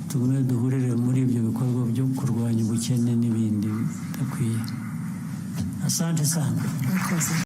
tugume duhurire muri ibyo bikorwa byo kurwanya ubukene n'ibindi bidakwiye. Asante sana.